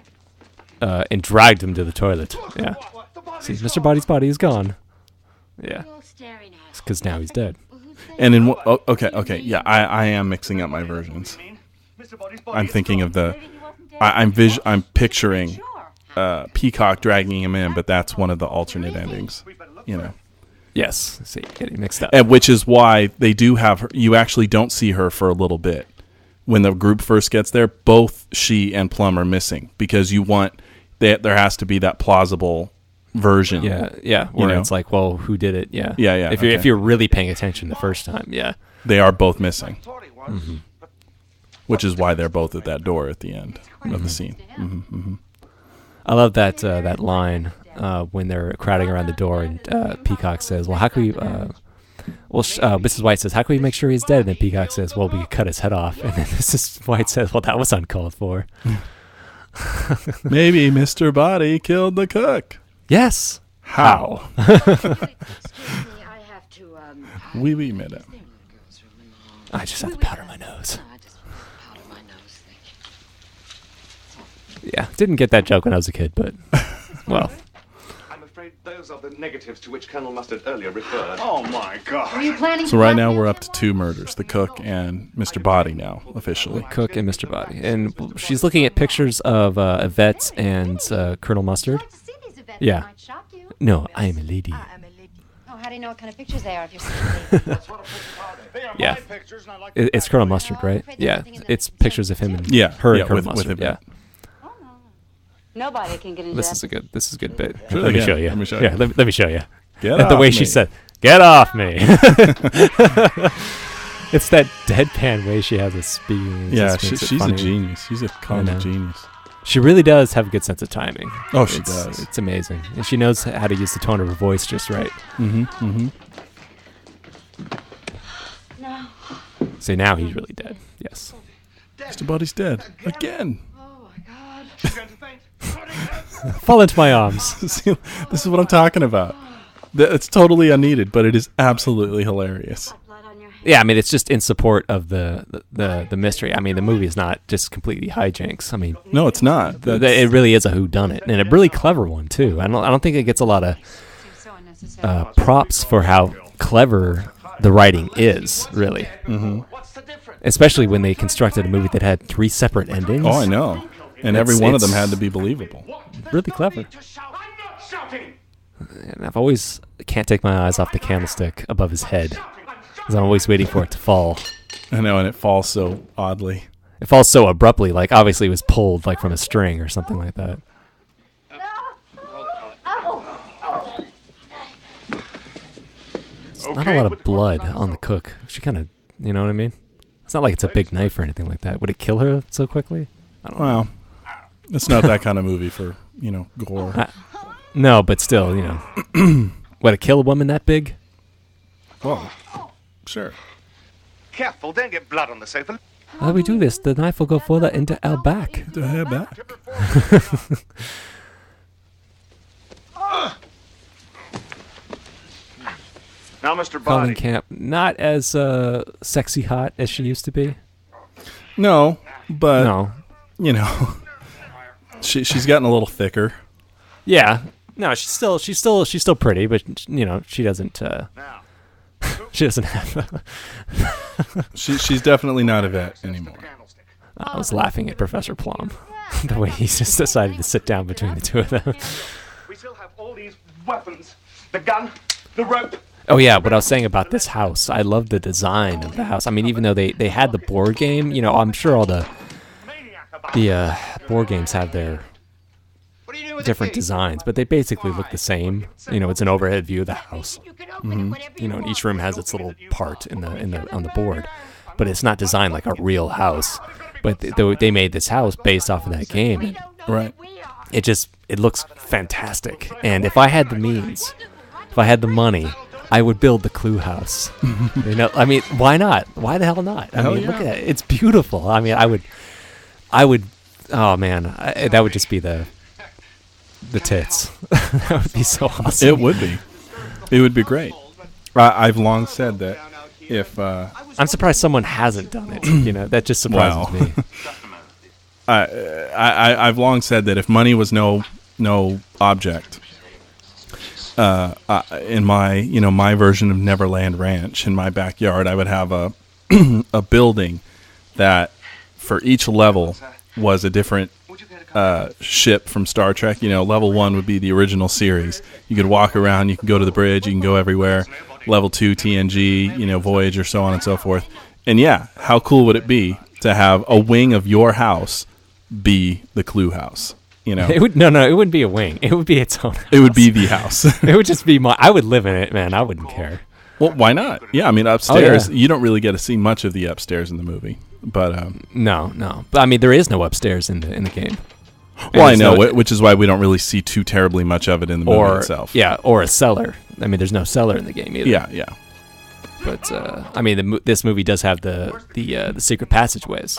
And dragged him to the toilet. Yeah. See, Mr. Body's body is gone. Yeah. It's because now he's dead. And in okay, yeah, I am mixing up my versions. I'm thinking of the... I'm picturing Peacock dragging him in, but that's one of the alternate endings, Yes. See, getting mixed up. And which is why they do have her. You actually don't see her for a little bit. When the group first gets there, both she and Plum are missing because you want... there has to be that plausible version. Yeah. Where it's like, well, who did it? Yeah. Yeah. If you're really paying attention the first time, yeah. They are both missing. Which is why they're both at that door at the end of the scene. I love that line when they're crowding around the door and Peacock says, well, how can we... Mrs. White says, how can we make sure he's dead? And then Peacock says, well, we could cut his head off. And then Mrs. White says, well, that was uncalled for. Maybe Mr. Body killed the cook. Yes. How? Excuse me, I have to, Oui, madame. I just have to powder my nose. I just powder my nose, thank you. Yeah, didn't get that joke when I was a kid, but, well. I'm afraid Those are the negatives to which Colonel Mustard earlier referred. Oh my God. Are you planning So right now we're up to 2 murders: the cook and Mr. Body now officially. Cook and Mr. Body. And she's looking at pictures of Yvette and Colonel Mustard. to see these events? Yeah. It might shock you. No, I am a lady. Oh, how do you know what kind of pictures they are if you're such a lady? They are Yeah. my pictures, and I like It's Colonel Mustard, right? Yeah, it's pictures of him and Yeah, her yeah, and Colonel with Mustard. Yeah, Yvette. Nobody can get into this that. is a good bit. Sure let me they show can. you. Let me show Yeah, you. let me show you. Get The way off she me. said, "Get off me." It's that deadpan way she has of speaking. It Yeah, just makes it she's a funny. genius. She's a know. comic genius. She really does have a good sense of timing. Oh, she It's- does. It's amazing, and she knows how to use the tone of her voice just right. No. So now he's really dead. Yes. Mr. Body's dead again. Oh my God. she's going to faint. Fall into my arms. See, this is what I'm talking about. It's totally unneeded, but it is absolutely hilarious. Blood on your hands. Yeah, I mean, it's just in support of the mystery. I mean, the movie is not just completely hijinks. I mean, No, it's not. it really is a whodunit, and a really clever one too. I don't think it gets a lot of Seems so unnecessary. props for how clever the writing is, really. What's the difference? Especially when they constructed a movie that had 3 separate endings. Oh, I know. And every It's- one of them it's- had to be believable. Really clever. To shout. I'm not shouting. And I've always can't take my eyes off the candlestick above his head, because I'm always waiting for it to fall. I know, and it falls so oddly. It falls so abruptly, like obviously it was pulled like from a string or something like that. Not a lot of blood on the cook. She kind of, you know what I mean? It's not like it's a big knife or anything like that. Would it kill her so quickly? I don't know. Well, it's not that kind of movie for, gore. No, but still, would it kill a woman that big? Well, sure. Careful, don't get blood on the sofa. How do we do this? The knife will go further into our back. The hair back. Now, Mr. Colin Body. Camp, not as sexy hot as she used to be. No, but, No. she's gotten a little thicker. Yeah. No, she's still pretty, but she doesn't Now, she doesn't have She's definitely not Yvette anymore. candlestick. I was laughing at Professor Plum. The way he just decided to sit down between the two of them. We still have all these weapons. The gun, the rope. Oh yeah, what I was saying about this house, I love the design of the house. I mean, even though they had the board game, I'm sure all the board games have their different designs, but they basically look the same. It's an overhead view of the house. And each room has its little part on the board, but it's not designed like a real house. But they made this house based off of that game. And Right. it looks fantastic. And if I had the means, if I had the money, I would build the Clue house. I mean, why not? Why the hell not? I Hell mean, yeah. look at it. It's beautiful. I mean, I would. Oh man, that would just be the tits. That would be so awesome. It would be. It would be great. I've long said that if I'm surprised someone hasn't done it. That just surprises Wow. me. I've long said that if money was no object, in my version of Neverland Ranch in my backyard, I would have a a building that for each level was a different ship from Star Trek. Level 1 would be the original series. You could walk around, you can go to the bridge, you can go everywhere. Level 2, TNG, Voyager, so on and so forth. And yeah, how cool would it be to have a wing of your house be the Clue house? It would it wouldn't be a wing. It would be its own house. It would be the house. It would just be I would live in it, man. I wouldn't care. Well, why not? Yeah, I mean, upstairs, Oh, yeah. you don't really get to see much of the upstairs in the movie. But, No. But I mean, there is no upstairs in the game. well, I there's know, no- which is why we don't really see too terribly much of it in the movie Or itself. yeah, or a cellar. I mean, there's no cellar in the game either. Yeah. But I mean, this movie does have the secret passageways.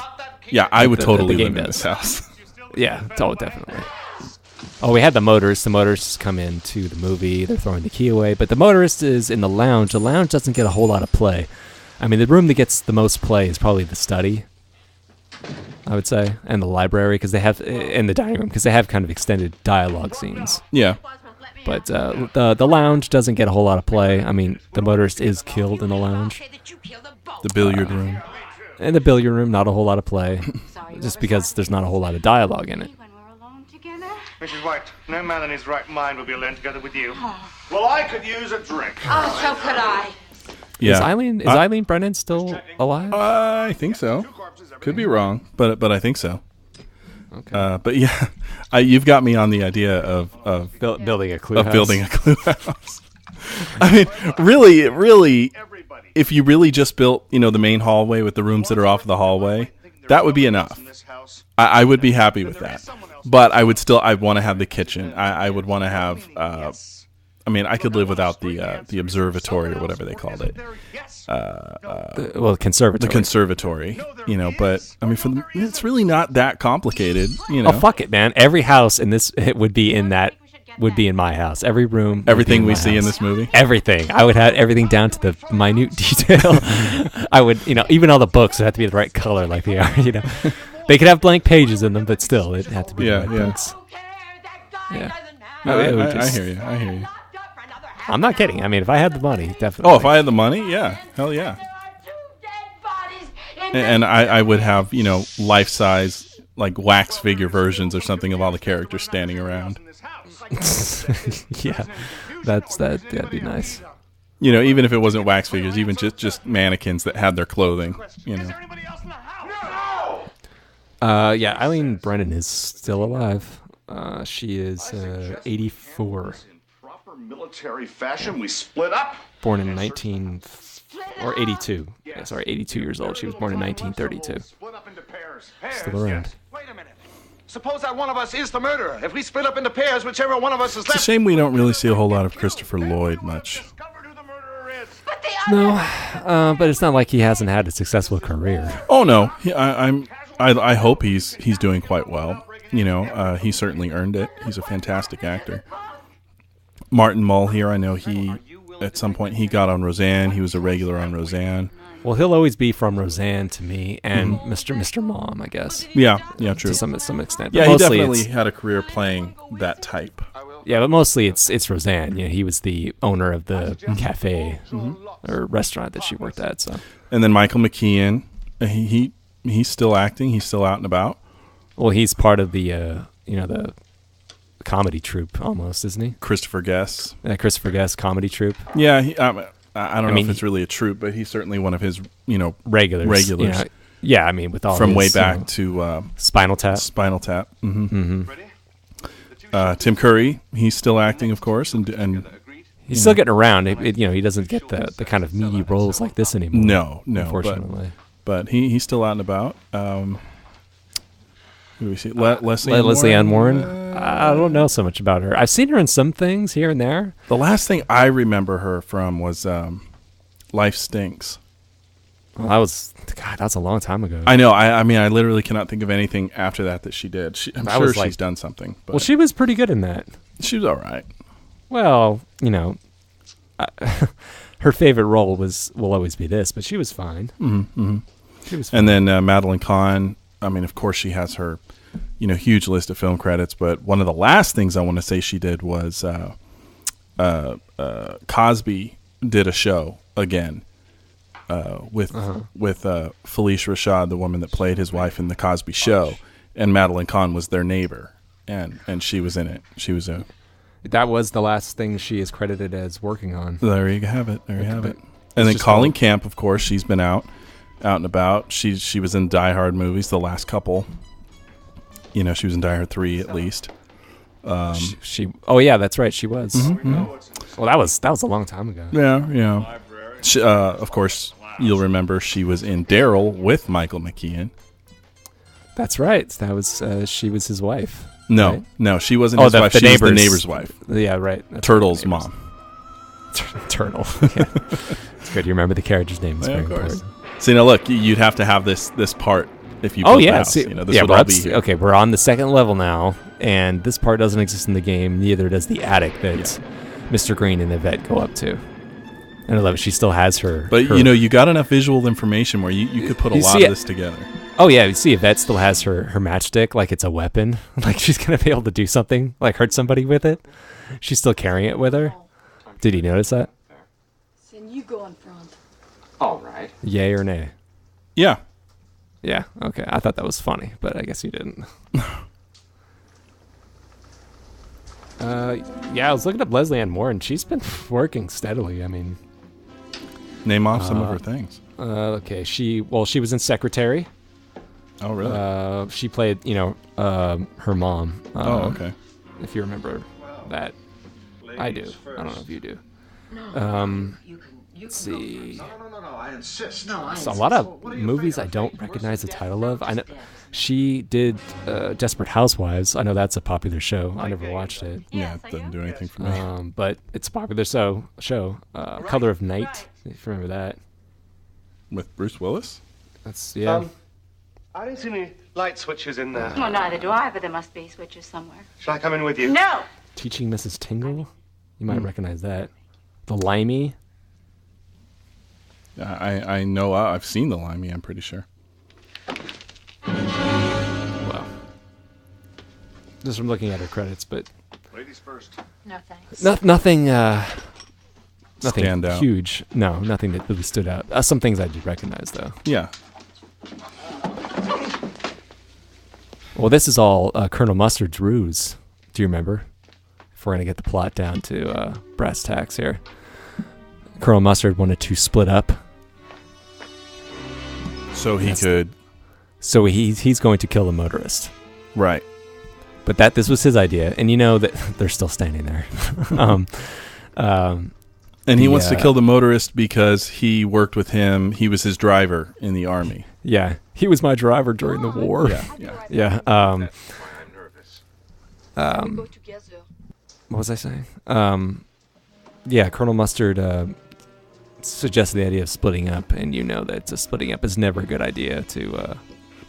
Yeah, I would The totally game live in does. this house. Yeah, definitely. Oh, we had the motorists. The motorists come into the movie. They're throwing the key away. But the motorist is in the lounge. The lounge doesn't get a whole lot of play. I mean, the room that gets the most play is probably the study, I would say, and the library, because they have, in the dining room, because they have kind of extended dialogue scenes. Yeah. But the lounge doesn't get a whole lot of play. I mean, the motorist is killed in the lounge. The billiard room. In the billiard room, not a whole lot of play, just because there's not a whole lot of dialogue in it. When we're alone together. Mrs. White, no man in his right mind will be alone together with you. Well, I could use a drink. Oh, so could I. Yeah. Is Eileen Brennan still alive? I think so. Could be wrong, but I think so. Okay. But yeah, you've got me on the idea of Building a clue house. building a clue house. I mean, really, if you really just built, the main hallway with the rooms that are off the hallway, that would be enough. I would be happy with that. But I want to have the kitchen. I would want to have. I could live without the observatory or whatever they called it. Conservatory. The conservatory, but it's really not that complicated, Oh, fuck it, man. Every house in this would be in my house. Every room. Everything we see in this movie. Everything. I would have everything down to the minute detail. I would, even all the books would have to be the right color like they are, They could have blank pages in them, but still, it'd have to be the right books. Yeah. I hear you. I'm not kidding. I mean, if I had the money, definitely. Oh, if I had the money, yeah. Hell yeah. And I would have, life-size, like, wax figure versions or something of all the characters standing around. Yeah. That'd be nice. Even if it wasn't wax figures, even just mannequins that had their clothing, Yeah, Eileen Brennan is still alive. She is 84. Military fashion, we split up. Born in 82. Yeah, sorry, 82 years old. She was born in 1932. Split up into pairs. Still around. Wait a minute. Suppose that one of us is the murderer. If we split up into pairs, whichever one of us is It's a left. shame we don't really see a whole lot of Christopher Lloyd much. Discovered who the murderer is. No, but it's not like he hasn't had a successful career. Oh no, I hope he's doing quite well. He certainly earned it. He's a fantastic actor. Martin Mull here, I know at some point he got on Roseanne. He was a regular on Roseanne. Well, he'll always be from Roseanne to me, and Mr. Mom, I guess. Yeah, true. To some extent. Yeah, But he mostly definitely had a career playing that type. Yeah, but mostly it's Roseanne. He was the owner of the cafe or restaurant that she worked at. So. And then Michael McKean, he's still acting. He's still out and about. Well, he's part of the the comedy troupe almost, isn't he? Christopher Guest. Christopher Guest comedy troupe. Yeah, I don't know if it's really a troupe, but he's certainly one of his regulars. Yeah, I mean with all from his, way back to Spinal Tap. Mm-hmm. Tim Curry, he's still acting, of course, and he's still getting around. He doesn't get the kind of meaty roles like this anymore. No, unfortunately. But he's still out and about. Who do we see? Leslie Ann Warren. I don't know so much about her. I've seen her in some things here and there. The last thing I remember her from was Life Stinks. Well, that was a long time ago. I know. I mean, I literally cannot think of anything after that she did. I'm sure she's done something. But well, she was pretty good in that. She was all right. Well, her favorite role will always be this, but she was fine. Mm-hmm. She was fine. And then Madeline Kahn. I mean, of course, she has her, huge list of film credits. But one of the last things I want to say she did was Cosby did a show again with Felicia Rashad, the woman that played his wife in the Cosby Show, and Madeline Kahn was their neighbor, and she was in it. She was that was the last thing she is credited as working on. There you have it. There you have it. And then Colleen Camp, of course, she's been out and about. She was in Die Hard movies, the last couple. She was in Die Hard 3 at least. Oh yeah, that's right, she was. Mm-hmm. Well, that was a long time ago. Yeah. She, of course, you'll remember she was in Daryl with Michael McKean. That's right. That was she was his wife. No, she wasn't his wife. She was the neighbor's wife. Yeah, right. That's Turtle's mom. Turtle. Yeah. It's good. You remember the character's name. It's very important. See, now look, you'd have to have this part if you built the house. This would all be here. Okay, we're on the second level now, and this part doesn't exist in the game. Neither does the attic that Mr. Green and Yvette go up to. And I love it. She still has her. But you got enough visual information where you could put a lot of this together. Oh yeah, you see Yvette still has her matchstick like it's a weapon. Like she's gonna be able to do something, like hurt somebody with it. She's still carrying it with her. Did you notice that? Then you go in front. All right. Yay or nay? Yeah. Yeah, okay. I thought that was funny, but I guess you didn't. Yeah, I was looking up Leslie Ann Moore, and she's been working steadily. I mean... Name off some of her things. Okay, she was in Secretary. Oh, really? She played, her mom. Oh, okay. If you remember that. I do. I don't know if you do. Let's see. No, I insist. So a lot of movies I don't recognize the title of. I know she did Desperate Housewives. I know that's a popular show. I never watched it. Yeah, it doesn't do anything for me. But it's a popular show. Color of Night, if you remember that. With Bruce Willis? That's, yeah. I don't see any light switches in there. Well, neither do I, but there must be switches somewhere. Shall I come in with you? No! Teaching Mrs. Tingle? You might recognize that. The Limey? I know. I've seen The Limey, I'm pretty sure. Well, just from looking at her credits, but Ladies first. No, thanks. nothing Stand out. huge. No, nothing that really stood out. Some things I did recognize, though. Yeah. Well, this is all Colonel Mustard's ruse. Do you remember? If we're going to get the plot down to brass tacks here. Colonel Mustard wanted to split up. So he could... So he's going to kill the motorist. Right. But this was his idea, and you know that they're still standing there. And he wants to kill the motorist because he worked with him. He was his driver in the army. Yeah, he was my driver during the war. Yeah. What Go together. was I saying? Yeah, Colonel Mustard suggested the idea of splitting up, and you know that splitting up is never a good idea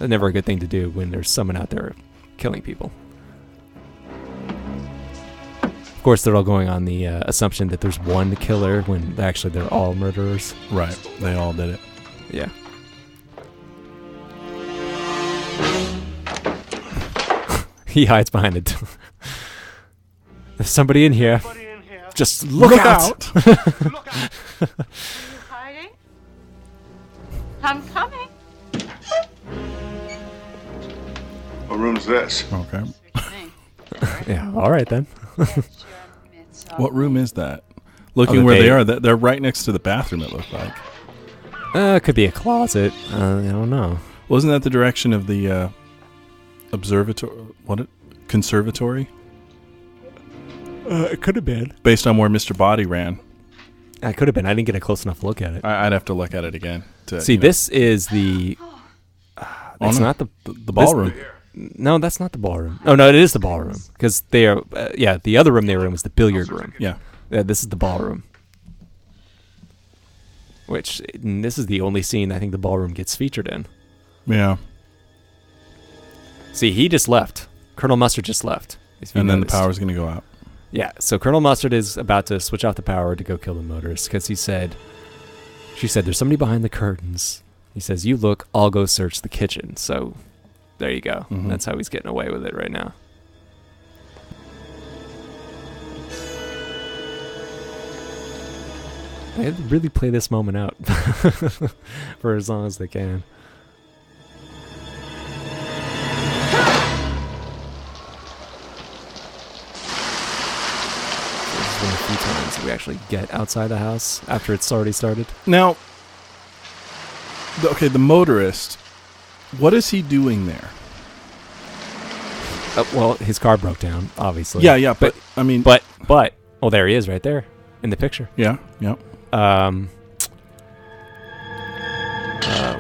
never a good thing to do when there's someone out there killing people. Of course, they're all going on the assumption that there's one killer when actually they're all murderers. Right. They all did it. Yeah. He hides behind it. There's somebody in here. Just look out. Look out! Hiding? I'm coming. What room's this? Okay. Yeah, all right then. What room is that? Looking where they are, they're right next to the bathroom, it looked like. It could be a closet. I don't know. Wasn't that the direction of the conservatory? It could have been. Based on where Mr. Body ran. It could have been. I didn't get a close enough look at it. I'd have to look at it again. See, this is the... It's not the ballroom. No, that's not the ballroom. Oh, no, it is the ballroom. Because they are... the other room they were in was the billiard room. Yeah. This is the ballroom. Which, this is the only scene I think the ballroom gets featured in. Yeah. See, he just left. Colonel Mustard just left. And then the power's going to go out. Yeah, so Colonel Mustard is about to switch off the power to go kill the motorist because she said, there's somebody behind the curtains. He says, you look, I'll go search the kitchen. So there you go. Mm-hmm. That's how he's getting away with it right now. They had to really play this moment out for as long as they can. One of the few times we actually get outside the house after it's already started. Now, the motorist, what is he doing there? Well, his car broke down, obviously. Yeah, but I mean... But, well, there he is right there in the picture. Yeah.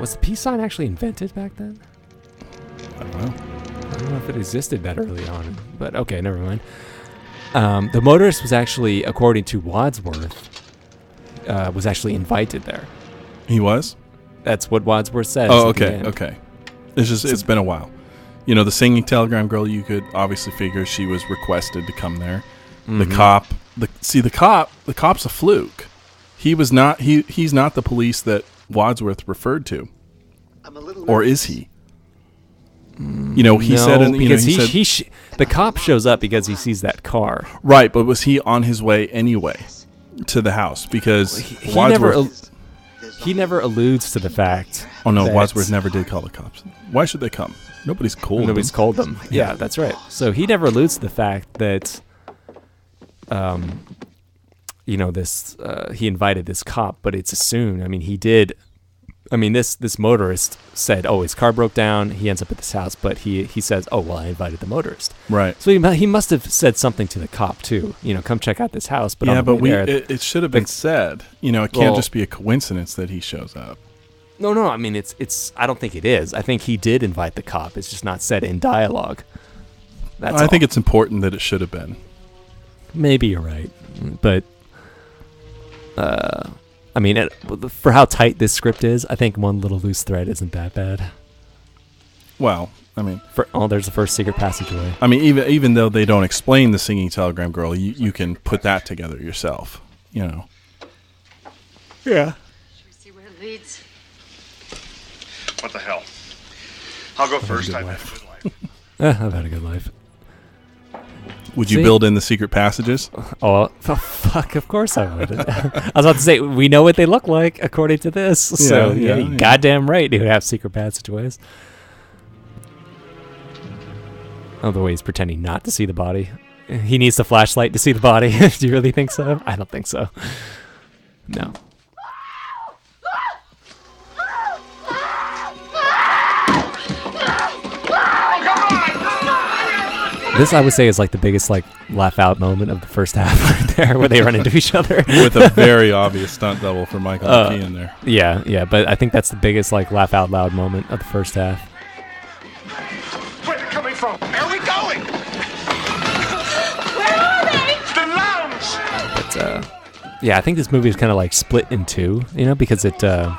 Was the peace sign actually invented back then? I don't know. I don't know if it existed that early on, but okay, never mind. The motorist was actually, according to Wadsworth, was actually invited there. He was? That's what Wadsworth says. Oh, okay. It's been a while. You know, the singing telegram girl, you could obviously figure she was requested to come there. Mm-hmm. The cop's a fluke. He's not the police that Wadsworth referred to. Or is he? He said, because he said, the cop shows up because he sees that car. right, but was he on his way anyway to the house? Because He never alludes to the fact. Oh no, that Wadsworth never did call the cops. Why should they come? Nobody's called them. Yeah, that's right. So he never alludes to the fact that, he invited this cop, but it's assumed. I mean, he did. I mean, this motorist said, "Oh, his car broke down." He ends up at this house, but he says, "Oh, well, I invited the motorist." Right. So he must have said something to the cop too. Come check out this house. But it should have been said. It can't just be a coincidence that he shows up. No. I mean, it's. I don't think it is. I think he did invite the cop. It's just not said in dialogue. I think it's important that it should have been. Maybe you're right, but. I mean, for how tight this script is, I think one little loose thread isn't that bad. Well, I mean... there's the first secret passageway. I mean, even though they don't explain the singing telegram girl, you can put that together yourself, Yeah. Should we see where it leads? What the hell? I'll go first. I've had a good life. I've had a good life. Would you build in the secret passages? Oh, fuck, of course I would. I was about to say, we know what they look like, according to this. So, yeah. Goddamn right he would have secret passageways. Oh, the way he's pretending not to see the body. He needs the flashlight to see the body. Do you really think so? I don't think so. No. This, I would say, is like the biggest laugh out moment of the first half right there, where they run into each other. With a very obvious stunt double for Michael McKean there. Yeah, but I think that's the biggest laugh out loud moment of the first half. Where's it coming from? Where are we going? Where are they? The lounge! But, I think this movie is kind of split in two, because I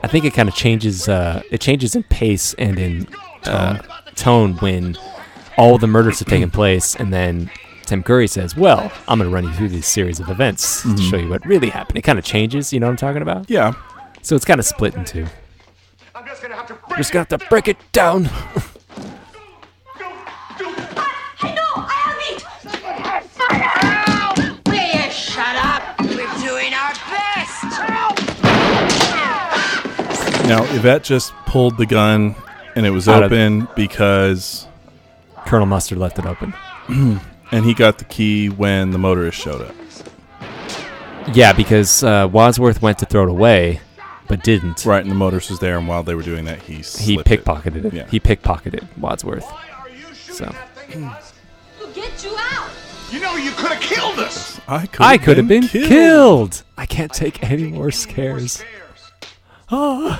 think it kind of changes, it changes in pace and in tone when all the murders have taken place, and then Tim Curry says, well, I'm going to run you through this series of events to show you what really happened. It kind of changes, you know what I'm talking about? Yeah. So it's kind of split in two. I'm just gonna have to break it down. Will you shut up? We're doing our best. Now, Yvette just pulled the gun, and it was open because... Colonel Mustard left it open. And he got the key when the motorist showed up. Yeah, because Wadsworth went to throw it away, but didn't. Right, and the motorist was there, and while they were doing that, he pickpocketed it. Yeah. He pickpocketed Wadsworth. So. We'll get you out. You know you could have killed us. I could have been killed. I can't take any more scares. Oh.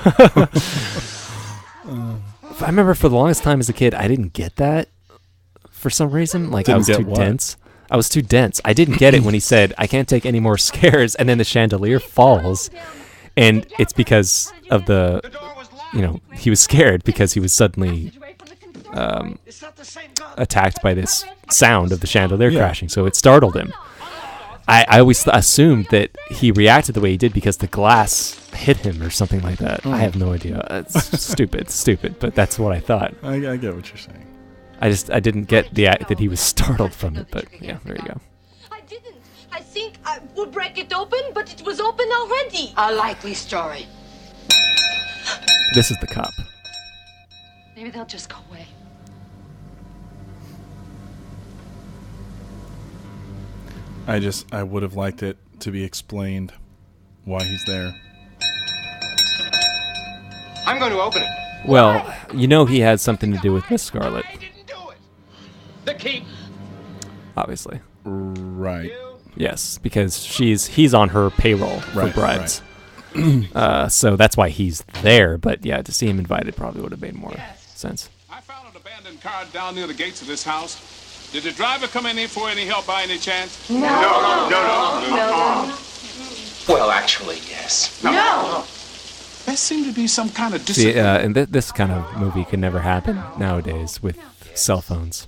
I remember for the longest time as a kid, I didn't get that. For some reason, I was too dense. I was too dense. I didn't get it when he said, I can't take any more scares, and then the chandelier falls. And it's because of he was scared because he was suddenly attacked by this sound of the chandelier crashing. So it startled him. I always assumed that he reacted the way he did because the glass hit him or something like that. I have no idea. It's stupid, but that's what I thought. I get what you're saying. I didn't get that he was startled from it, but yeah, there you go. I didn't. I think I would break it open, but it was open already. A likely story. This is the cop. Maybe they'll just go away. I would have liked it to be explained why he's there. I'm going to open it. Well, he had something to do with Miss Scarlet. I didn't do it. The key. Obviously. Right. Yes, because he's on her payroll for bribes. Right. So that's why he's there. But yeah, to see him invited probably would have made more sense. I found an abandoned car down near the gates of this house. Did the driver come in here for any help by any chance? No. Well, actually, yes. No. There seemed to be some kind of See, disagreement. and this kind of movie can never happen nowadays with cell phones.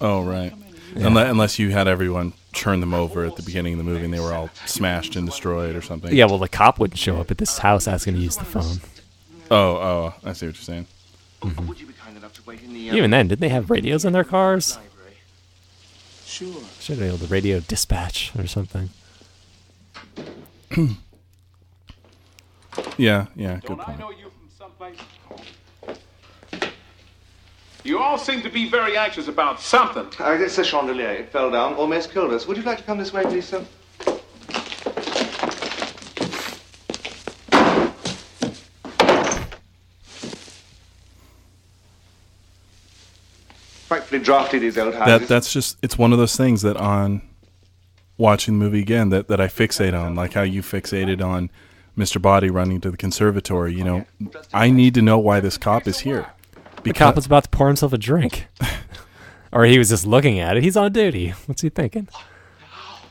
Oh, right. Yeah. Unless you had everyone turn them over at the beginning of the movie and they were all smashed and destroyed or something. Yeah, well, the cop wouldn't show up at this house asking to use the phone. Oh, I see what you're saying. Would you be kind enough to wait in the Even then, didn't they have radios in their cars? library? Sure. Should have been able to radio dispatch or something. Yeah, good Don't I point. know you from someplace? You all seem to be very anxious about something. It's a chandelier. It fell down, almost killed us. Would you like to come this way, please, sir? Frightfully drafty, these old houses. That's just, it's one of those things that on watching the movie again that I fixate on, like how you fixated on Mr. Body running to the conservatory. You know, I need to know why this cop is here. The cop was about to pour himself a drink. Or he was just looking at it. He's on duty. What's he thinking?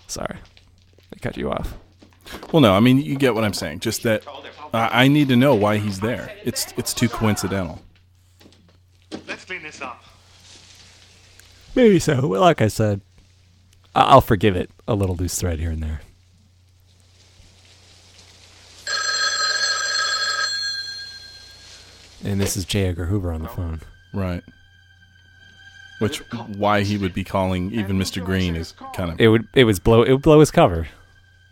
Sorry. I cut you off. Well, no, I mean, you get what I'm saying. Just that I need to know why he's there. It's too coincidental. Let's clean this up. Maybe so. Well, like I said, I'll forgive it a little loose thread here and there. And this is J. Edgar Hoover on the phone. Right. Which, why he would be calling even Mr. Green is kind of... It would blow his cover.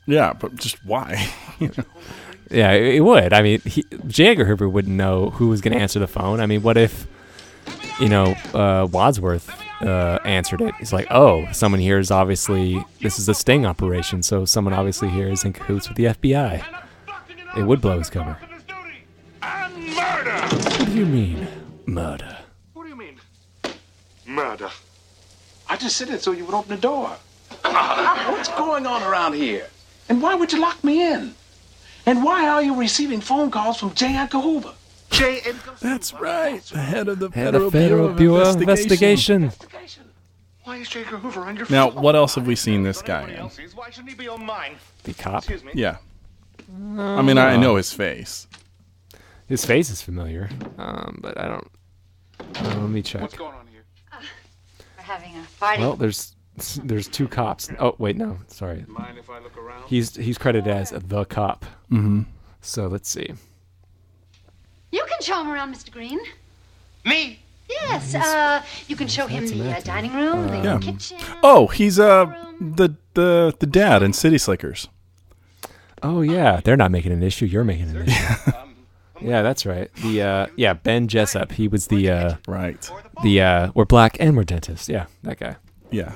Yeah, but just why? Yeah, it would. I mean, J. Edgar Hoover wouldn't know who was going to answer the phone. I mean, what if, Wadsworth answered it? He's like, oh, someone here is obviously, this is a sting operation, so someone obviously here is in cahoots with the FBI. It would blow his cover. And murder! What do you mean, murder? What do you mean? Murder. I just said it so you would open the door. What's going on around here? And why would you lock me in? And why are you receiving phone calls from J. Edgar Hoover? J. Edgar. That's right. The head of the Head of Federal Bureau of Investigation. Why is J. Edgar Hoover on your Now, phone? what else have we seen this guy Everybody in? else is. Why shouldn't he be on mine? The cop. Excuse me. Yeah. I mean, I know his face. His face is familiar, but I don't... let me check. What's going on here? We're having a party. Well, there's two cops. Oh, wait, no. Sorry. Mind if I look around? He's credited as the cop. Mm-hmm. So let's see. You can show him around, Mr. Green. Me? Yes, you can show him the dining room, the Yeah. kitchen. Oh, he's the dad in City Slickers. Oh yeah, they're not making an issue. You're making an issue. Yeah, that's right. The Ben Jessup. He was the Right. we're black and we're dentists. Yeah, that guy. Yeah.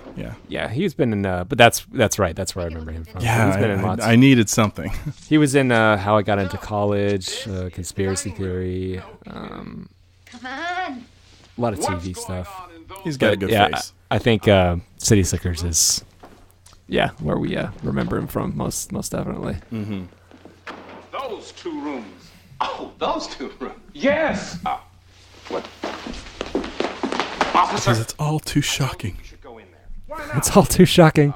Yeah, he's been in. But that's right. That's where I remember him from. Yeah, he's been in lots. I needed something. He was in How I Got Into College, Conspiracy Theory, Come on. a lot of TV stuff. He's got a good yeah, face. I think City Slickers is, where we remember him from most definitely. Mm-hmm. Those two rooms. Oh, those two rooms. Yes. What? Because Officer, it's all too shocking. you should go in there. It's all too shocking.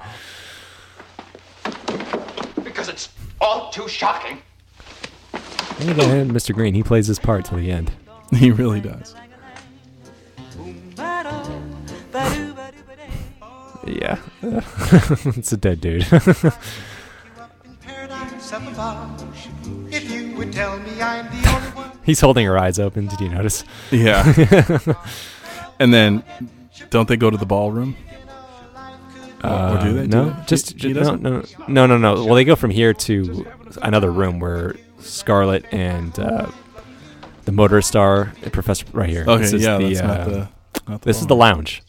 Because it's all too shocking. And again, Mr. Green, he plays his part till the end. He really does. Yeah, it's a dead dude. If you would tell me I'm the only one. He's holding her eyes open. Did you notice? Yeah. And then, don't they go to the ballroom? Or do they? No, He doesn't? no. Well, they go from here to another room where Scarlett and the motorist star, Professor, right here. Okay, This is yeah, the, that's not the this is the lounge.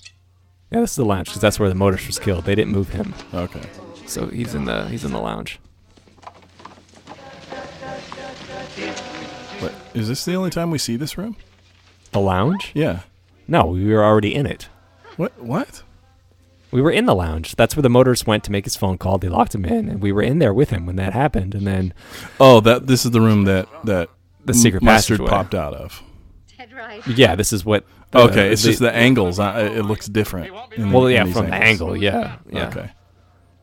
Yeah, this is the lounge because that's where the motorist was killed. They didn't move him, Okay. so he's in the lounge. What, is this the only time we see this room? The lounge? Yeah. No, we were already in it. What? We were in the lounge. That's where the motorist went to make his phone call. They locked him in, and we were in there with him when that happened. And then Oh, this is the room that the secret Mustard passageway popped out of. Dead right. Yeah, this is what. Okay, it's just the angles. It looks different. Well, yeah, these from the angles. angle, yeah. Okay.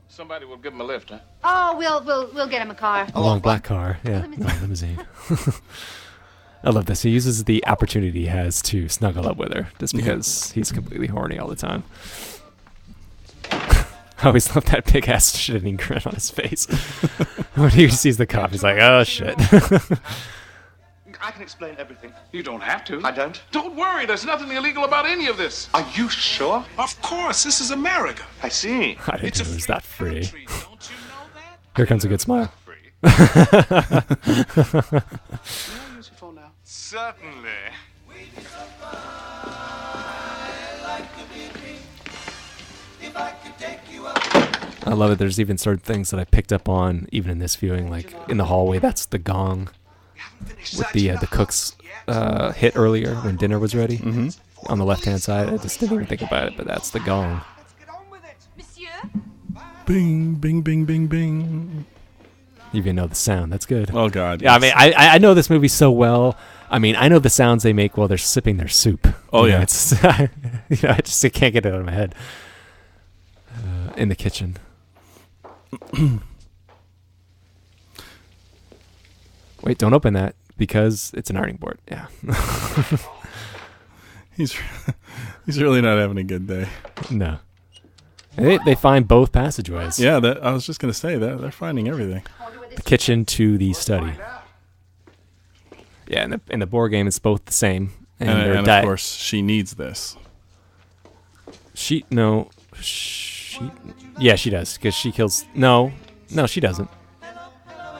Somebody will give him a lift, huh? Oh, we'll get him a car. A long black car, yeah, limousine. I love this. He uses the opportunity he has to snuggle up with her, just because he's completely horny all the time. I always love that big ass shitting grin on his face when he sees the cop. He's like, "Oh shit." I can explain everything. You don't have to. I don't. Don't worry, there's nothing illegal about any of this. Are you sure? Of course, this is America. I see. I didn't know it was that free. Country, don't you know that? Here comes a good smile. May I use your phone now? Certainly. I love it. There's even certain things that I picked up on, even in this viewing, like in the hallway. That's the gong with the cook's hit earlier when dinner was ready. On the left-hand side, I just didn't even think about it, but that's the gong. Monsieur? Bing, bing, bing, bing, bing. You even know the sound. That's good. Oh God. Yeah, yes. I mean, I know this movie so well. I mean, I know the sounds they make while they're sipping their soup. Oh, You know, yeah. it's I can't get it out of my head. In the kitchen. Wait, don't open that because it's an ironing board. Yeah. He's really not having a good day. No. They find both passageways. Yeah, I was just gonna say that they're finding everything. The kitchen to the study. Yeah, in the board game, it's both the same. And of course, she needs this. Yeah, she does because she kills. No, she doesn't.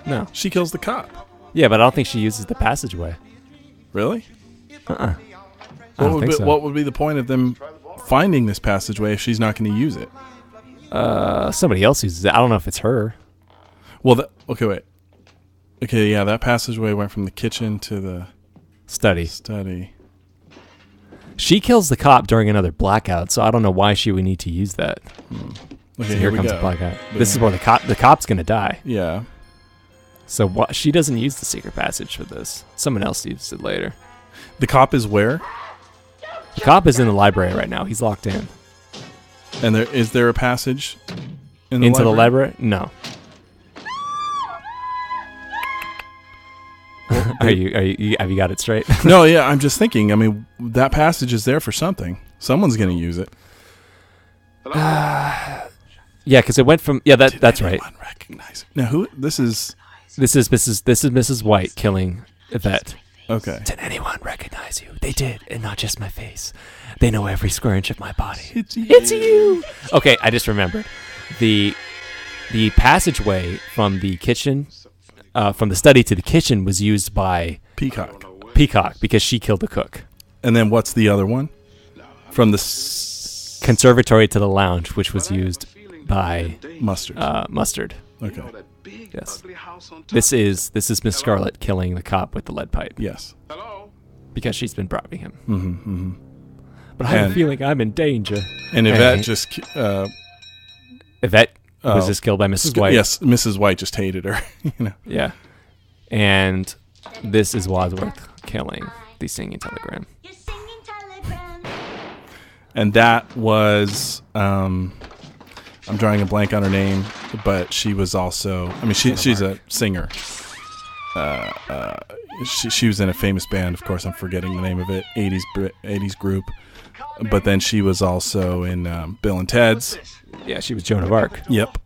No. She kills the cop. Yeah, but I don't think she uses the passageway. Really? I don't think so. What would be the point of them finding this passageway if she's not going to use it? Somebody else uses it. I don't know if it's her. Well, okay, wait. Okay, yeah, that passageway went from the kitchen to the Study. She kills the cop during another blackout, so I don't know why she would need to use that. Okay, So here we comes go. a blackout. This is where the cop's gonna die. Yeah. So she doesn't use the secret passage for this. Someone else uses it later. The cop is where? The cop is in the library right now. He's locked in. And is there a passage into the library? No. Are you? Have you got it straight? No, yeah, I'm just thinking. I mean, that passage is there for something. Someone's going to use it. Yeah, because it went from that's right. Recognize it. Now, who? This is Mrs. White killing Yvette. okay. Did anyone recognize you? They did, and not just my face. They know every square inch of my body. It's you. Okay, I just remembered. The passageway from the kitchen, from the study to the kitchen, was used by Peacock. because she killed the cook. And then what's the other one? From the Conservatory to the lounge, which was used by Mustard. Mustard. Okay. Yes. This is Miss Scarlet killing the cop with the lead pipe. Yes. Because she's been bribing him. Mm-hmm. But I have a feeling I'm in danger. And Yvette Yvette was just killed by Mrs. White. Yes, Mrs. White just hated her. Yeah. And this is Wadsworth killing the singing telegram. And that was, I'm drawing a blank on her name, but she was also, I mean, she's a singer. She was in a famous band, of course, I'm forgetting the name of it, 80s group. But then she was also in Bill and Ted's. Yeah, she was Joan of Arc. Yep.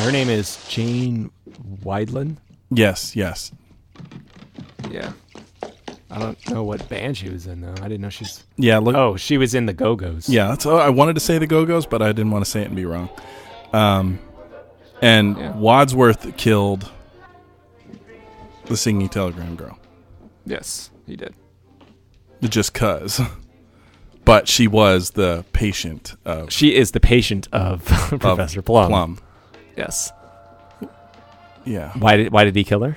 Her name is Jane Wiedlin. Yes. Yeah. I don't know what band she was in, though. I didn't know she's... Yeah, look. Oh, she was in the Go-Go's. Yeah, I wanted to say the Go-Go's, but I didn't want to say it and be wrong. Wadsworth killed the singing telegram girl. Yes, he did. Just 'cause. But she was the patient of... She is the patient of Professor Plum. Yes. Yeah. Why did he kill her?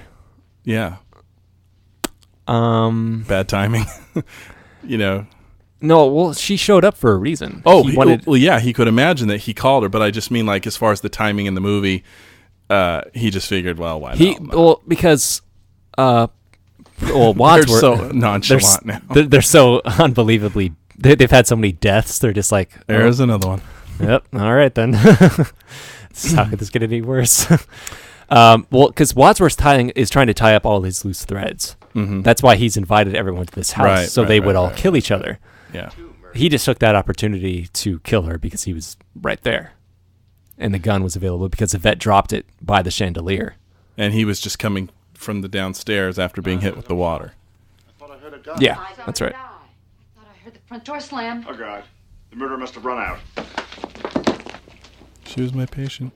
Yeah. Bad timing. No, well, she showed up for a reason. Oh, he could imagine that he called her, but I just mean, like, as far as the timing in the movie, he just figured, well, why not? Well, because Wadsworth... They're so nonchalant now. They're so unbelievably... They've had so many deaths, they're just like... There's another one. Yep, all right, then. How could this get any worse? Well, because Wadsworth is trying to tie up all his loose threads. Mm-hmm. That's why he's invited everyone to this house, so they would all kill each other. Yeah. He just took that opportunity to kill her because he was right there. And the gun was available because Yvette dropped it by the chandelier. And he was just coming from the downstairs after being hit with the water. I thought I heard a gun. Yeah, that's right. I thought I heard the front door slam. Oh, God. The murderer must have run out. She was my patient.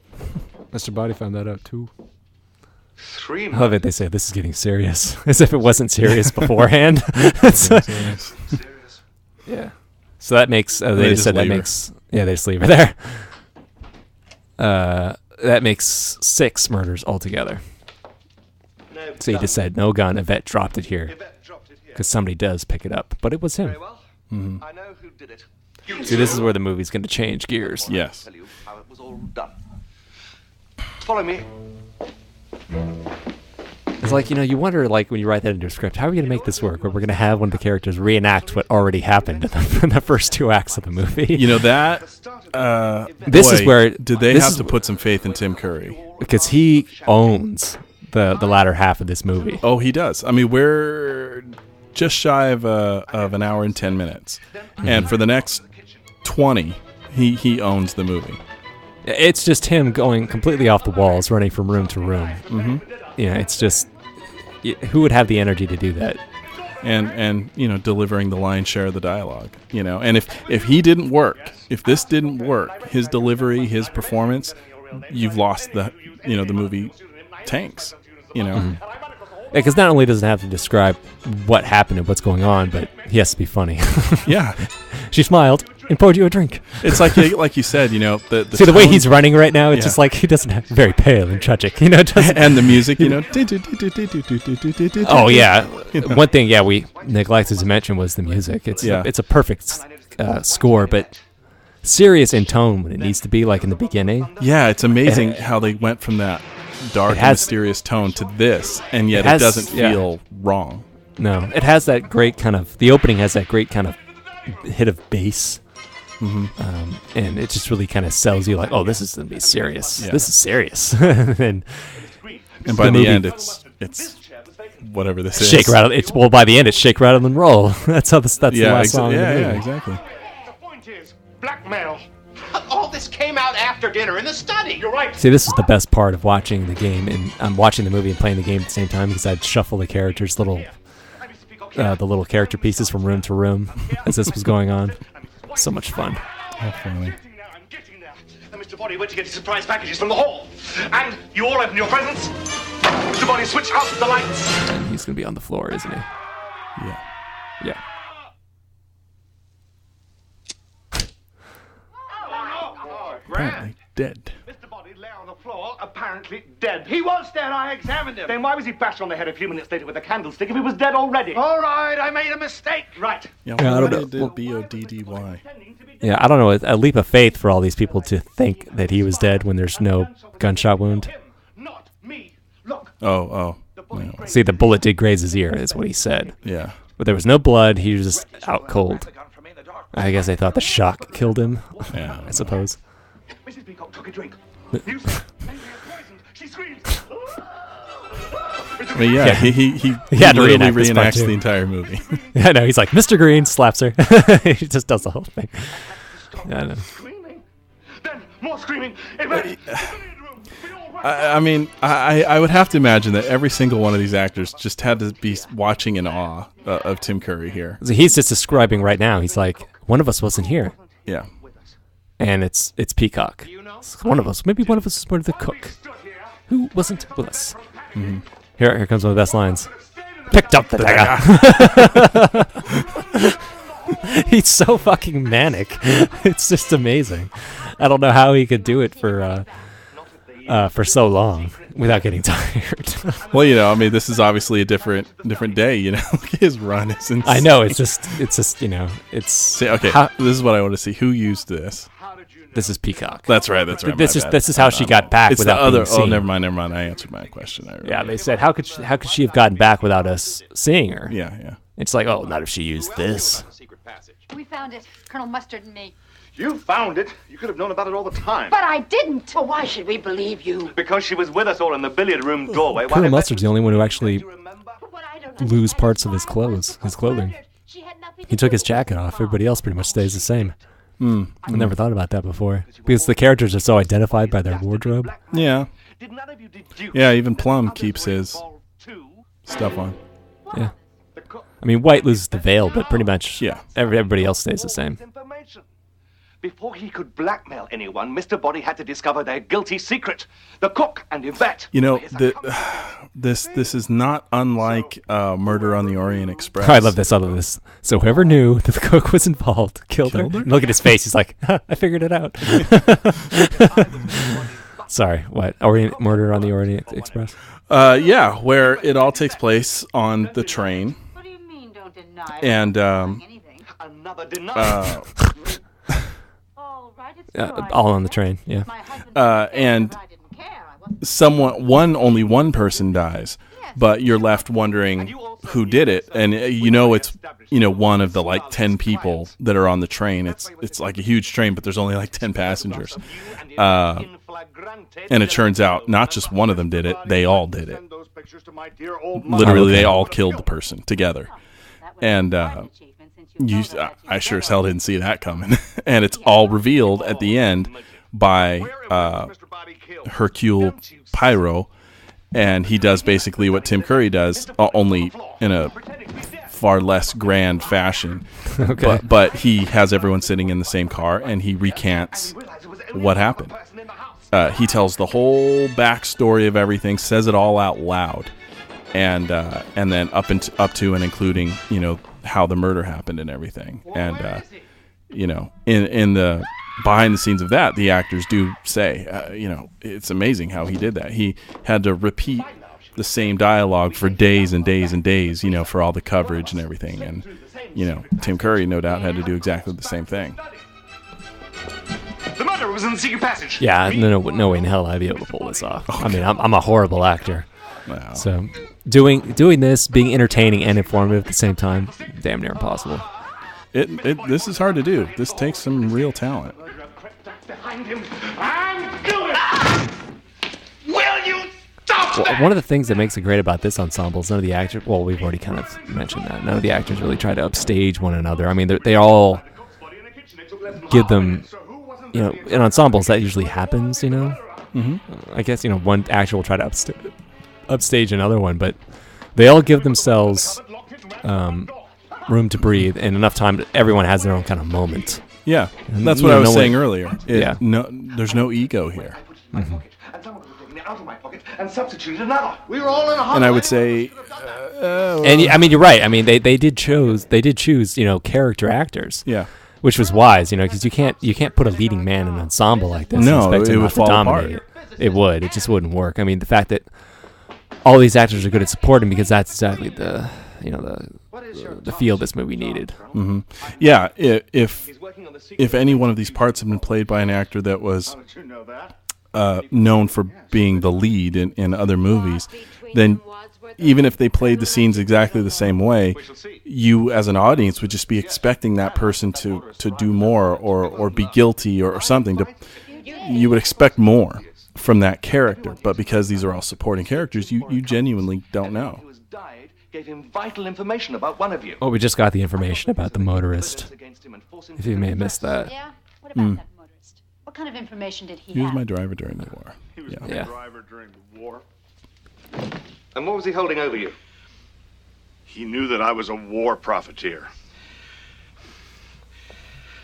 Mr. Body found that out too. 3 I love it. They say this is getting serious, as if it wasn't serious beforehand. It's like- yeah. So that makes. They just said that makes. Yeah, they just leave her there. That makes 6 murders altogether. So he just said no gun. Yvette dropped it here because somebody does pick it up, but it was him. Very well. I know who did it. See, this is where the movie's going to change gears. Yes. Tell you how it was all done. Follow me. It's like, you wonder, like, when you write that into a script, how are we going to make this work? Where we're going to have one of the characters reenact what already happened in the first 2 acts of the movie. That. This is where did they have to put some faith in Tim Curry? Because he owns the latter half of this movie. Oh, he does. I mean, we're just shy of an hour and 10 minutes, and for the next 20, he owns the movie. It's just him going completely off the walls, running from room to room. Mm-hmm. It's just, who would have the energy to do that? And delivering the lion's share of the dialogue. And if he didn't work, if this didn't work, his delivery, his performance, you've lost the movie tanks. Because not only does it have to describe what happened and what's going on, but he has to be funny. Yeah. She smiled and poured you a drink. It's like you said, the See, the way he's running right now, it's just like he doesn't have very pale and tragic, and the music, Oh, yeah. One thing, we neglected to mention was the music. It's a perfect score, but serious in tone when it needs to be, like in the beginning. Yeah, it's amazing how they went from that dark and mysterious tone to this, and yet it doesn't feel wrong. No, it has that great the opening has that great kind of hit of bass. Mm-hmm. And it just really kind of sells you like, oh, this is going to be serious. Yeah. This is serious. and by the end, it's whatever this is. Shake, rattle. Well, by the end, it's shake, rattle, and roll. That's the last song. Yeah, exactly. The point is, blackmail. All this came out after dinner in the study. You're right. See, this is the best part of watching the game, and I'm watching the movie and playing the game at the same time because I'd shuffle the characters, the little character pieces from room to room as this was going on. So much fun. How funny. I'm getting there. And Mr. Body went to get his surprise packages from the hall. And you all open your presents. Mr. Body, switch out the lights. And he's going to be on the floor, isn't he? Yeah. Yeah. Apparently dead. Mr. Body lay on the floor, apparently dead. He was dead. I examined him. Then why was he bashed on the head a few minutes later with a candlestick if he was dead already? All right, I made a mistake. Right. Yeah, I don't know. Did BODDY. Yeah, I don't know. A leap of faith for all these people to think that he was dead when there's no gunshot wound. Not me. Look. Oh. No. See, the bullet did graze his ear, is what he said. Yeah. But there was no blood. He was just out cold. I guess they thought the shock killed him. Yeah. I suppose. Mrs. Peacock took a drink. She screams. I mean, yeah, he had to literally reenact reenacts the entire movie. Yeah, no, he's like, Mr. Green slaps her. He just does the whole thing. Yeah, I know. Screaming. Then more screaming. I mean, I would have to imagine that every single one of these actors just had to be watching in awe of Tim Curry here. So he's just describing right now. He's like, one of us wasn't here. Yeah. And it's Peacock. It's one of us. Maybe one of us is part of the cook. Who wasn't with us? Mm-hmm. Here comes one of the best lines. Picked up the dagger. He's so fucking manic. It's just amazing. I don't know how he could do it for so long without getting tired. Well, I mean, this is obviously a different day. Look at his run. It's insane. I know. It's just. It's. See, okay. This is what I want to see. Who used this? This is Peacock. That's right. This is how she got back without being seen. Oh, never mind. I answered my question. Yeah, they said, how could she have gotten back without us seeing her? Yeah. It's like, oh, not if she used this. We found it, Colonel Mustard and me. You found it. You could have known about it all the time. But I didn't. Well, why should we believe you? Because she was with us all in the billiard room doorway. Colonel Mustard's the only one who actually lose parts of his clothing. He took his jacket off. Everybody else pretty much stays the same. I never thought about that before. Because the characters are so identified by their wardrobe. Yeah. Yeah, even Plum keeps his. stuff on. Yeah. I mean, White loses the veil, but pretty much everybody else stays the same. Before he could blackmail anyone, Mr. Body had to discover their guilty secret. The cook and Yvette. You know, this is not unlike Murder on the Orient Express. I love this. So whoever knew that the cook was involved killed her. And look at his face. He's like, I figured it out. Sorry, what? Murder on the Orient Express? Yeah, where it all takes place on the train. What do you mean, don't deny? And another denial. All on the train, yeah. And only one person dies, but you're left wondering who did it, and it's one of the like 10 people that are on the train. It's like a huge train, but there's only like 10 passengers, and it turns out not just one of them did it; they all did it. Literally, they all killed the person together, and. I sure as hell didn't see that coming. And it's all revealed at the end by Hercule Poirot, and he does basically what Tim Curry does, only in a far less grand fashion. Okay. But he has everyone sitting in the same car, and he recants what happened. He tells the whole backstory of everything, says it all out loud, and then up to and including how the murder happened and everything. And in the behind the scenes of that, the actors do say it's amazing how he did that. He had to repeat the same dialogue for days and days and days, for all the coverage and everything. And Tim Curry no doubt had to do exactly the same thing. The murderer was in the secret passage. Yeah, no way in hell I'd be able to pull this off. I mean, I'm a horrible actor. Wow. So doing this, being entertaining and informative at the same time, damn near impossible. This is hard to do. This takes some real talent. Will you stop that? One of the things that makes it great about this ensemble is none of the actors, well, we've already kind of mentioned that, none of the actors really try to upstage one another. I mean, they all give them, in ensembles that usually happens, Mm-hmm. I guess, one actor will try to upstage another one, but they all give themselves room to breathe and enough time that everyone has their own kind of moment. Yeah, that's what I was saying earlier. There's no ego here. Mm-hmm. And substitute another. We were all in a And I would say, and I mean, you're right. I mean, they did choose character actors. Yeah. Which was wise, because you can't put a leading man in an ensemble like this. No, and expect him it would not to fall dominate apart. It would. It just wouldn't work. I mean, the fact that all these actors are good at supporting, because that's exactly the feel this movie needed. Mm-hmm. Yeah, if any one of these parts had been played by an actor that was known for being the lead in other movies, then even if they played the scenes exactly the same way, you as an audience would just be expecting that person to do more or be guilty or something. You would expect more from that character, but because these are all supporting characters, you genuinely don't know. Gave him vital information about one of you. Well, we just got the information about the motorist. If you may have missed that. Yeah? What about that motorist? What kind of information did he He have? was my driver during the war. He was my driver during the war. And what was he holding over you? He knew that I was a war profiteer.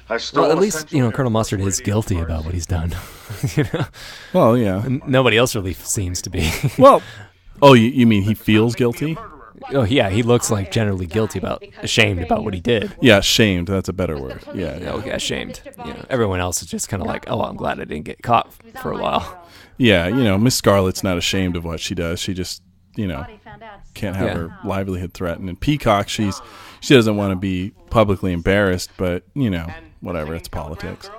I stole Well, at least, Colonel Mustard is guilty about what he's done. Well, yeah. Nobody else really seems to be. Well, you mean he feels guilty? Oh, yeah, he looks like generally guilty ashamed about what he did. Yeah, shamed. That's a better word. Yeah. Okay, ashamed. Everyone else is just kind of like, oh, I'm glad I didn't get caught for a while. Yeah, Miss Scarlet's not ashamed of what she does. She just, can't have her livelihood threatened. And Peacock, she doesn't want to be publicly embarrassed, but, whatever, it's politics.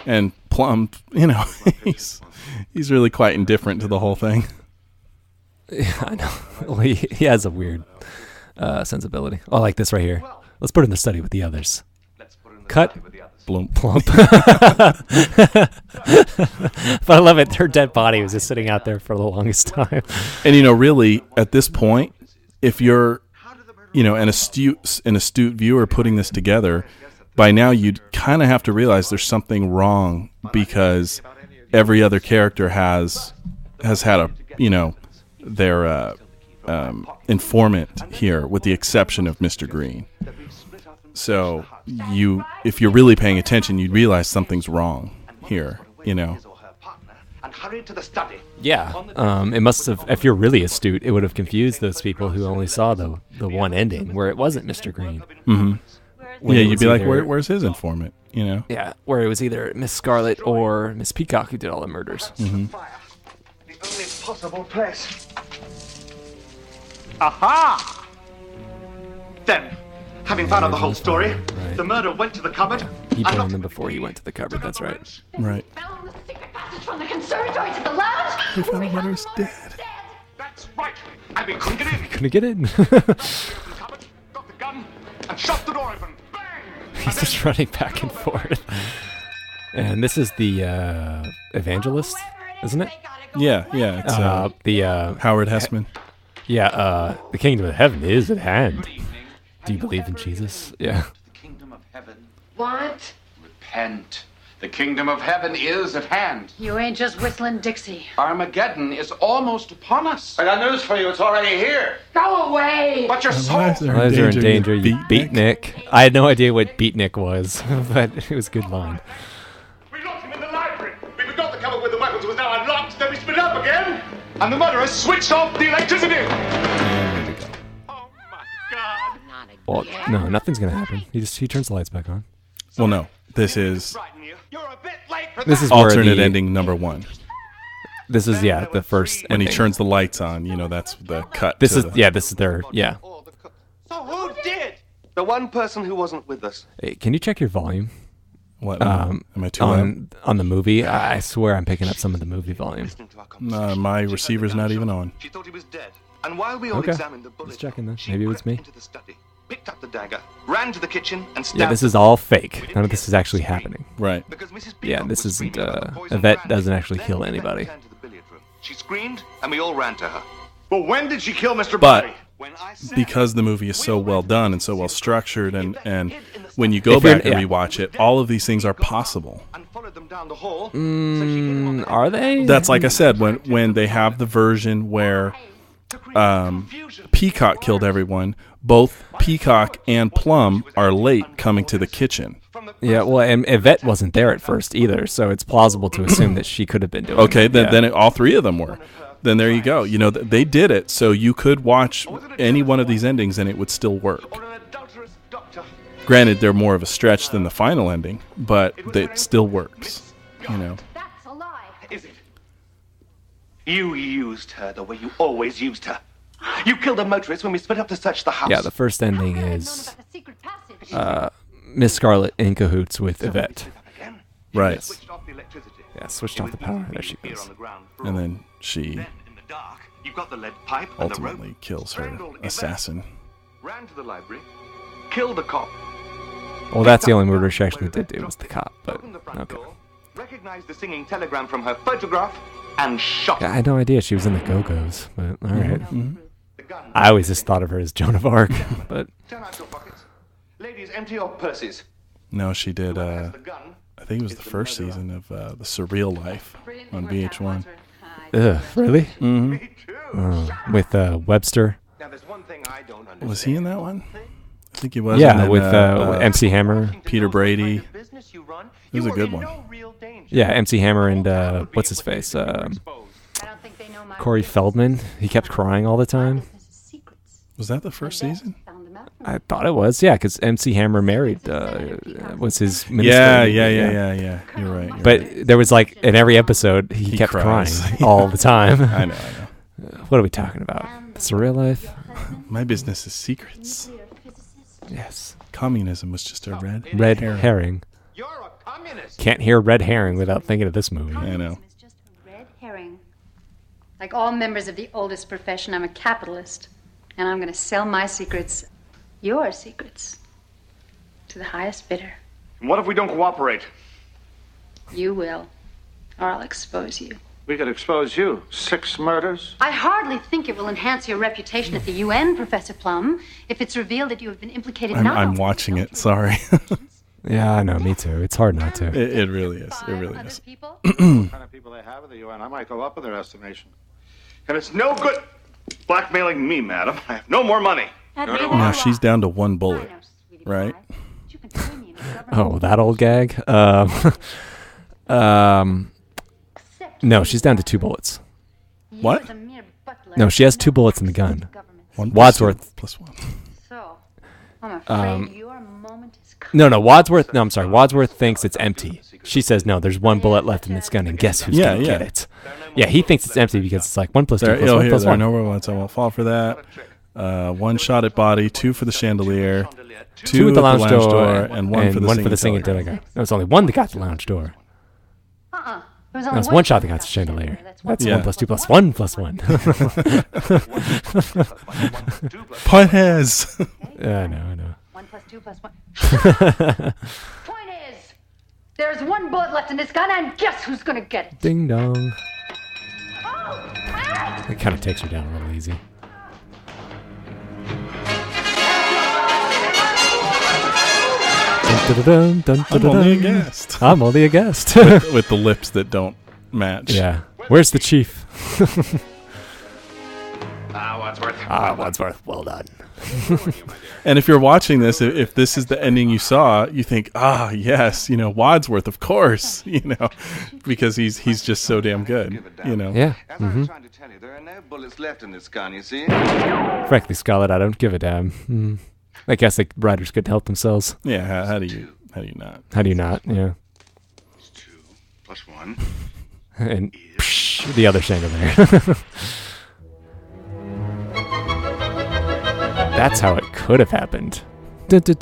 And Plum, he's really quite indifferent to the whole thing. Yeah, I know. Well, he has a weird sensibility. Oh, like this right here. Let's put it in the study with the others. Cut. Plump. But I love it. Her dead body was just sitting out there for the longest time. And really, at this point, if you're, an astute viewer putting this together, by now you'd kind of have to realize there's something wrong because every other character has has had their informant here, with the exception of Mr. Green. So if you're really paying attention, you'd realize something's wrong here. Yeah, it must have. If you're really astute, it would have confused those people who only saw the one ending where it wasn't Mr. Green. Mm-hmm. Yeah, you'd be like, where's his informant? Yeah, where it was either Miss Scarlet or Miss Peacock who did all the murders. Mm-hmm. The only possible place. Aha! Then, having found out the whole story, the murder went to the cupboard. He burned them before he went to the cupboard. That's right. Right. Found the secret passage from the conservatory to the lounge. We found the murderer's dead. That's right. And we couldn't get in. Couldn't get in. Got the gun and shot the door open. Bang! He's just running back and forth. And this is the evangelist, isn't it? Yeah. It's the Howard Hessman. The kingdom of heaven is at hand. Do you believe in Jesus? Yeah. The kingdom of heaven. What? Repent. The kingdom of heaven is at hand. You ain't just whistling Dixie. Armageddon is almost upon us. I got news for you. It's already here. Go away! But your soul. Lives are Lives are in danger. You beat beatnik. I had no idea what beatnik was, but it was a good line. We locked him in the library. We forgot the cupboard where the weapons was now unlocked. Then we split up again. And the murderer switched off the electricity. Oh my God. Well, no, nothing's gonna happen. He turns the lights back on. Well, no. This is You're a bit late for This is alternate where ending number 1. This is the first. When he ending. turns the lights on, that's the cut. This to is the, this is their So who did? The one person who wasn't with us. Hey, can you check your volume? What? Am I too loud? On the movie? I swear I'm picking up some of the movie volume. My receiver's not even on. She thought he was dead. And while we all Okay. examined the bullet, Just checking then. she Maybe it was crept me. into the study, picked up the dagger, ran to the kitchen, and stabbed Yeah, this is all fake. None of this is actually happening. Right. because Mrs. Yeah, Peacock this was isn't. screaming about the poison Yvette brandy. doesn't actually Then kill Yvette anybody. returned to the billiard room. She screamed, and we all ran to her. Well, when did she kill Mr. But Barry? When I said because the movie is so well done and so well structured, and when you go If you're- back and yeah. rewatch it, all of these things are possible. and followed them down the hall, so she hit him on the head Are they? That's like I said, when they have the version where to create confusion. Peacock killed everyone, both Peacock and Plum are late coming to the kitchen. From the Yeah, well, and Yvette wasn't there at first either, so it's plausible to assume that she could have been doing Okay, it. then all three of them were. Then there you go. They did it, so you could watch any one of these endings and it would still work. or an adulterous doctor. Granted, they're more of a stretch than the final ending, but it still works. That's a lie. Is it? You used her the way you always used her. You killed a motorist when we split up to search the house. Yeah, the first ending How could I have known is about the secret passage? Miss Scarlet in cahoots with Yvette. Again. Right. Switched off the electricity. Yeah, switched It off the was power. easy There she here goes. on the ground floor. And then she Then, in the dark, you got the lead pipe and the rope. ultimately kills her strangled Yvette, assassin. Ran to the library, killed the cop. Well, that's the only murder she actually did do was the cop, but Opened the front okay. door, recognized the singing telegram from her photograph, and shot. I had no idea she was in the Go-Go's, but all right. The gun. I always just thought of her as Joan of Arc, but Turn out your pockets. Ladies, empty your purses. No, she did. Has the gun. I think it was the first season of The Surreal Life on VH1. ugh, really? Mm-hmm. Me too. With Webster? Now, there's one thing I don't understand. Was he in that one? I think he was. Yeah, and then, with MC Hammer. Peter Brady. Business you run, It was you a are good in one. no real danger. Yeah, MC Hammer and what's his face? I don't think they know my Corey Feldman. He kept crying all the time. secrets. Was that the first season? Found them out. I thought it was, yeah, because MC Hammer married was his minister. Yeah. You're right. But there was like in every episode he kept cries. crying all the time. I know. What are we talking about? Surreal life? My business is secrets. Yes. Communism was just a Red herring. You're a communist. Can't hear red herring without thinking of this movie. I know. It's just a red herring. Like all members of the oldest profession, I'm a capitalist. And I'm going to sell my secrets, your secrets, to the highest bidder. And what if we don't cooperate? You will, or I'll expose you. We could expose you. 6 murders. I hardly think it will enhance your reputation at the UN, Professor Plum, if it's revealed that you have been implicated not I'm only watching in it. Sorry. Yeah, I know. Me too. It's hard not to. It really is. It really is. What kind of people they have at the UN, I might go up in their estimation. And it's no good blackmailing me, madam. I have no more money. Now she's down to 1 bullet, right? Oh, that old gag. No, she's down to 2 bullets. What? No, she has 2 bullets in the gun. 1 Wadsworth plus 1. So, I'm afraid your moment is No, Wadsworth. No, I'm sorry. Wadsworth thinks it's empty. She says no. There's 1 bullet left in this gun, and guess who's gonna get it? Yeah, he thinks it's empty because it's like 1 plus 2 plus 1 plus 1. No more bullets. I won't fall for that. 1 shot at body, 2 for the chandelier, 2 at the lounge door, and 1 for the singing guy. No, it's only 1 that got the lounge door. No, it's 1 shot that got the chandelier. That's 1 plus 2 plus 1 plus 1. Pointheads. I know. 1 plus 2 plus 1. Point is, there's 1 bullet left in this gun, and guess who's gonna get it? Ding dong. Oh, It kind of takes her down a little easy. I'm only a guest. I'm only a guest. with the lips that don't match. Yeah. Where's the chief? Wadsworth. Wadsworth. Well done. And if you're watching this, if this is the ending you saw, you think, yes, Wadsworth, of course, because he's just so damn good, Yeah. As I was trying to tell you, there are no bullets left in this gun, you see? Frankly, Scarlett, I don't give a damn. I guess the writers couldn't help themselves. Yeah, how do you not? How do you not? Yeah. It's 2 plus 1. And the other chandelier. That's how it could have happened. And if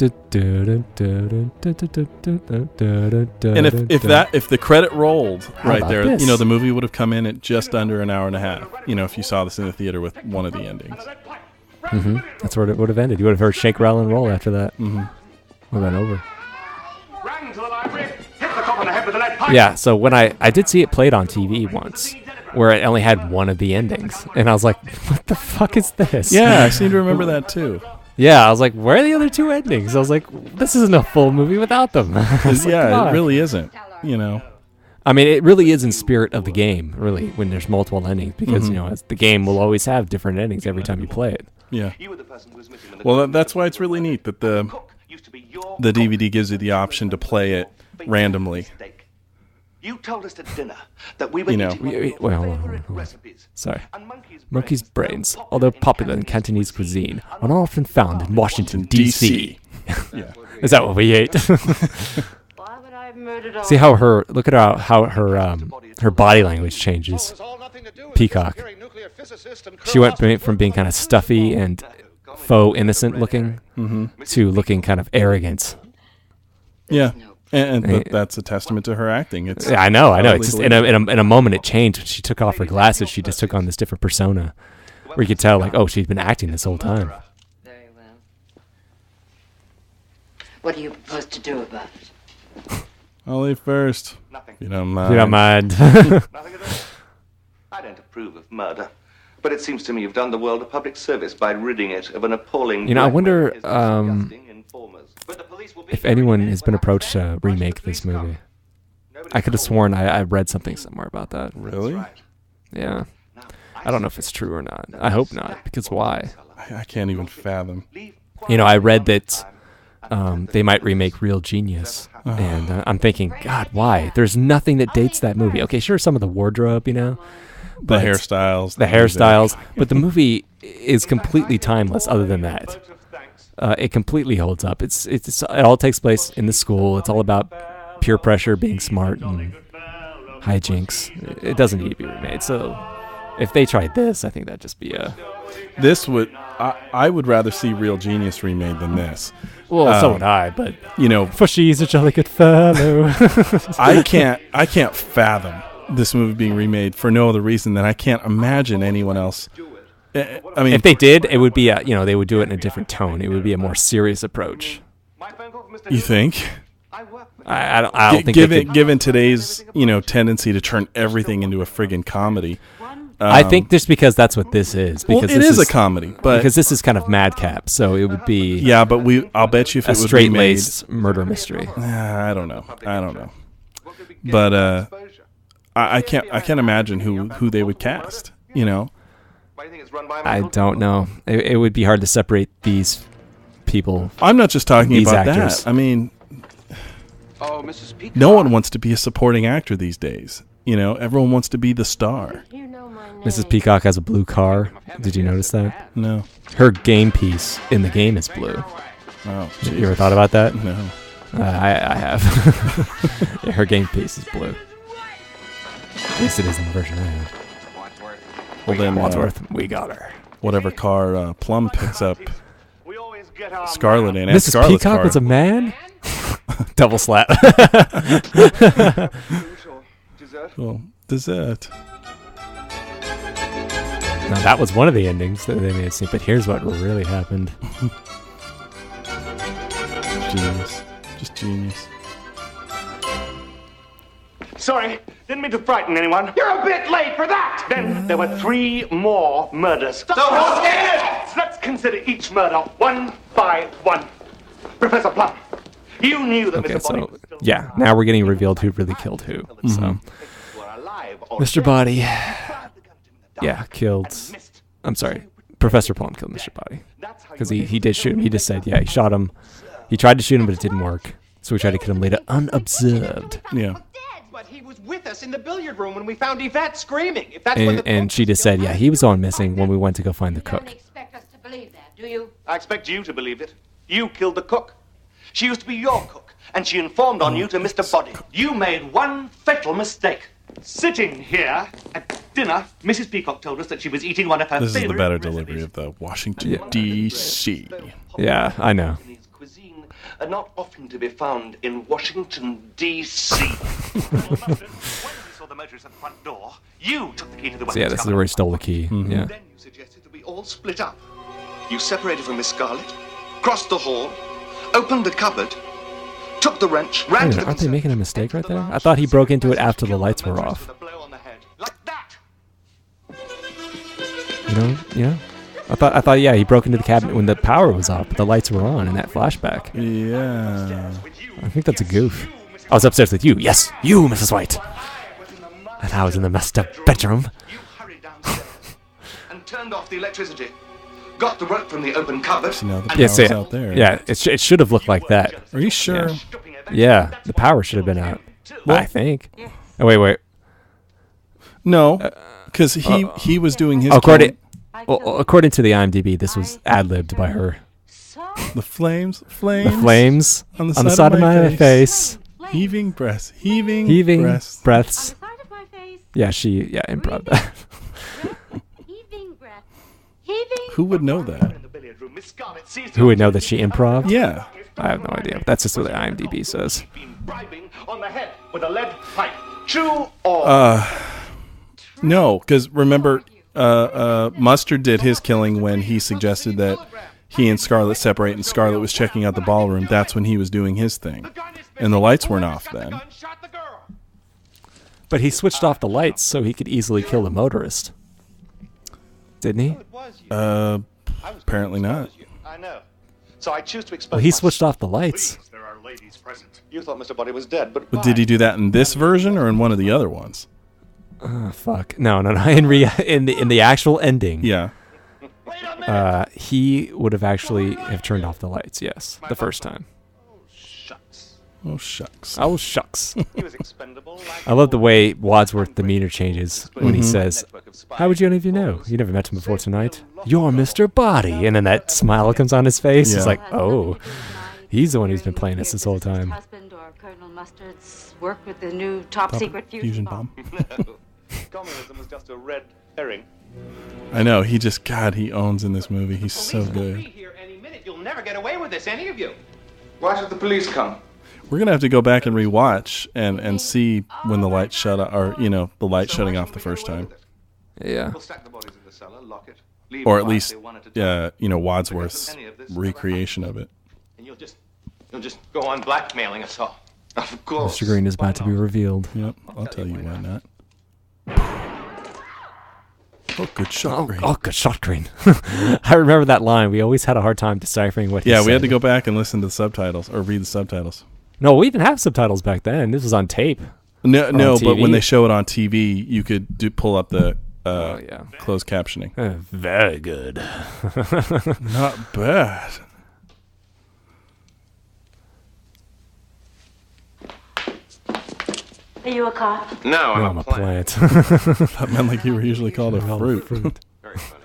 the credit rolled right there, this? the movie would have come in at just under an hour and a half. If you saw this in the theater with one of the endings. That's where it would have ended. You would have heard shake, rattle, and roll after that. Would have been over. Rang to the library, hit the cop on the head with a lead pipe. Yeah, so when I did see it played on TV once, where it only had one of the endings, and I was like, what the fuck is this? Yeah, I seem to remember that too. Yeah, I was like, where are the other 2 endings? I was like, this isn't a full movie without them. Yeah, it really isn't, I mean, it really is in spirit of the game, really, when there's multiple endings, because, the game will always have different endings every time you play it. Yeah. Well, that's why it's really neat that the DVD gives you the option to play it randomly. You told us at dinner that we were eating recipes. Sorry. Monkey's brains, although popular in Cantonese cuisine, are not often found in Washington, D.C. Yeah. Is that what we ate? See how look at how her body language changes. Peacock. She went from being kind of stuffy and faux innocent looking to looking kind of arrogant. Yeah. And that's a testament to her acting. Yeah, I know. It's just in a moment it changed. When she took off her glasses, she just took on this different persona, where you could tell, like, oh, she's been acting this whole time. Very well. What do you propose to do about it? I'll leave first. Nothing. You don't mind. You don't mind. Nothing at all. I don't approve of murder, but it seems to me you've done the world a public service by ridding it of an appalling... I wonder if anyone has been approached to remake this movie. I could have sworn I read something somewhere about that. Really? Yeah. I don't know if it's true or not. I hope not, because why? I can't even fathom. I read that they might remake Real Genius, and I'm thinking, God, why? There's nothing that dates that movie. Okay, sure, some of the wardrobe, the hairstyles. The hairstyles, but the movie is completely timeless other than that. It completely holds up. It all takes place in the school. It's all about peer pressure, being smart, and hijinks. It doesn't need to be remade. So if they tried this, I think that'd just be a... I would rather see Real Genius remade than this. Well, so would I, but... For she's a jolly good fellow. I can't fathom this movie being remade for no other reason than I can't imagine anyone else... I mean, if they did, it would be they would do it in a different tone. It would be a more serious approach. You think? I don't think given today's tendency to turn everything into a friggin' comedy, I think just because that's what this is. Because it is a comedy, but because this is kind of madcap, so it would be but I'll bet you if it would straight be laced murder mystery. I don't know, but I can't imagine who they would cast. I don't know. It would be hard to separate these people. I'm not just talking these about actors. that. I mean, Mrs. Peacock. no one wants to be a supporting actor these days. Everyone wants to be the star. Mrs. Peacock has a blue car. Did you notice that? No. Her game piece in the game is blue. Oh, you ever thought about that? No. I have. Her game piece is blue. At least it is in the version I have. Well then, Wadsworth, we got her. Whatever car Plum picks up Scarlet in. Mrs. Scarlet's Peacock car. was a man? Double slap. Well, dessert. Now that was one of the endings that they made it seem, but here's what really happened. Genius. Just genius. Sorry, didn't mean to frighten anyone. You're a bit late for that! Then there were 3 more murders. So who's it? Let's consider each murder one by one. Professor Plum, you knew that Okay, Mr. Body so was still yeah, now we're getting revealed who really killed who. So, Mr. Body, yeah, killed. I'm sorry, Professor Plum killed Mr. Body because he did shoot him. He just said, yeah, he shot him. He tried to shoot him, but it didn't work. So we tried to kill him later, unobserved. Yeah. But he was with us in the billiard room when we found Yvette screaming. If that's what And she just said, yeah, he was on missing when we went to go find the cook. Expect us to believe that, do you? I expect you to believe it. You killed the cook. She used to be your cook, and she informed on you to Mr. Body. You made one fatal mistake. Sitting here at dinner, Mrs. Peacock told us that she was eating one of her This is the favorite better recipes. delivery of the Washington, D.C. Yeah, I know. Cuisine are not often to be found in Washington, D.C. When we saw the motorist at the front door, you took the key to the So yeah, this is where he stole the key. Yeah. Then you suggested that we all split up. You separated from Miss Scarlet, crossed the hall, opened the cupboard, took the wrench, ran to the Aren't they making a mistake right there? I thought he broke into it after the lights were off. Yeah. I thought, yeah, he broke into the cabinet when the power was off, but the lights were on in that flashback. Yeah. I think that's a goof. I was upstairs with you. Yes, you, Mrs. White. And I was in the messed up bedroom. You hurried downstairs and turned off the electricity, got the rope from the open cupboard. So now the Yeah, power's out there. yeah, it should have looked like that. Are you sure? Yeah, the power should have been out. I think. Oh, wait. No, because he was doing his. According to the IMDb, this was ad-libbed by her. The flames On the side of my face. Heaving breaths. breaths. Yeah, improv that. Who would know that? Who would know that she improv? Yeah. I have no idea. That's just what the IMDb says. On the head with a lead pipe. True or No, because remember, Mustard did his killing when he suggested that he and Scarlet separate, and Scarlet was checking out the ballroom. That's when he was doing his thing, and the lights weren't off then. But he switched off the lights so he could easily kill the motorist. Didn't he? Apparently not. I know. So I choose to expose Well, he switched off the lights. There are ladies present. You thought Mr. Body was dead, but But did he do that in this version or in one of the other ones? Fuck. No. In the actual ending. Yeah. He would have actually have turned off the lights. Yes, the first time. Oh shucks. Oh shucks. He was expendable. I love the way Wadsworth demeanor changes when he says, "How would any of you know? You never met him before tonight. You're Mr. Body," and then that smile comes on his face. Yeah. It's like, oh, he's the one who's been playing us this whole time. Husband or Colonel Mustard's work with the new top secret fusion bomb. Communism was just a red herring. I know. He owns in this movie. He's so good. Here any minute. You'll never get away with this, any of you. Why should the police come? We're gonna have to go back and rewatch and see when the lights shut off, or the light shutting off the first time, Yeah. We'll stack the bodies in the cellar, lock it, leave or them at least quietly one at a time. Wadsworth's recreation of it. And you'll just go on blackmailing us all. Of course. Mr. Green is about to be revealed. Yep. I'll tell you why not. Oh, good shot, Green. Oh, good shot, Green. I remember that line. We always had a hard time deciphering what he said. Yeah, we had to go back and listen to the subtitles or read the subtitles. No, we didn't have subtitles back then. This was on tape. No, but when they show it on TV, you could pull up the closed captioning. Very good. Not bad. Are you a cop? No, I'm a plant. That meant like you were usually called a fruit. Very funny.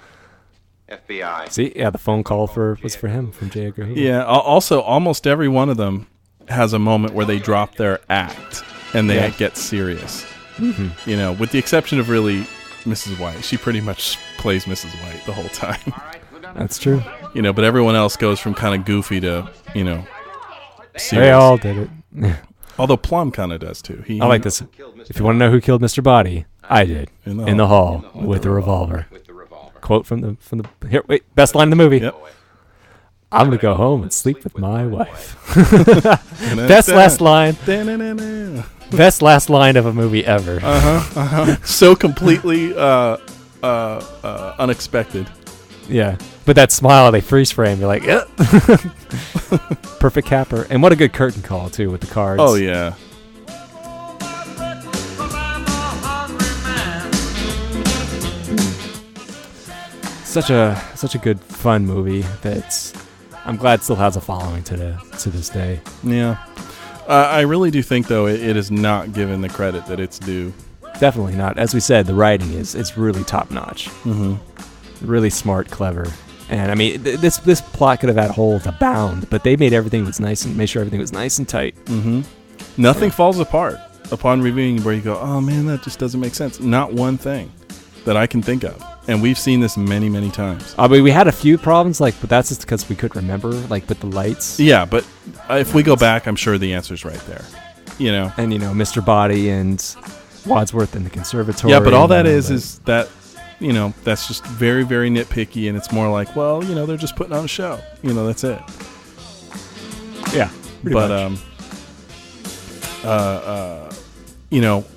FBI. See, yeah, the phone call was for him, from J. Edgar Hoover. Yeah, also, almost every one of them has a moment where they drop their act and they get serious. Mm-hmm. You know, with the exception of really Mrs. White. She pretty much plays Mrs. White the whole time. That's true. You know, but everyone else goes from kind of goofy to, you know, serious. They all did it. Although Plum kind of does too. I like this. If you want to know who killed Mr. Body, I did. In the hall with the revolver. Quote from the here. Wait, best line in the movie. Yep. I'm gonna go home and sleep with my wife. Best last line. Best last line of a movie ever. So completely unexpected. Yeah, but that smile, they freeze frame. You're like, perfect capper, and what a good curtain call too with the cards. Oh yeah. Such a good fun movie that's I'm glad still has a following to this day. Yeah. I really do think though it is not given the credit that it's due. Definitely not. As we said, the writing it's really top notch. Mm-hmm. Really smart, clever. And I mean this plot could have had holes abound, but they made sure everything was nice and tight. Mm-hmm. Nothing falls apart upon reviewing where you go, oh man, that just doesn't make sense. Not one thing that I can think of. And we've seen this many, many times. I mean, we had a few problems, but that's just because we couldn't remember, with the lights. Yeah, but if we go back, I'm sure the answer's right there. You know? And, Mr. Body and Wadsworth in the conservatory. Yeah, but all that is that, that's just very, very nitpicky, and it's more like, well, they're just putting on a show. That's it. Yeah, but,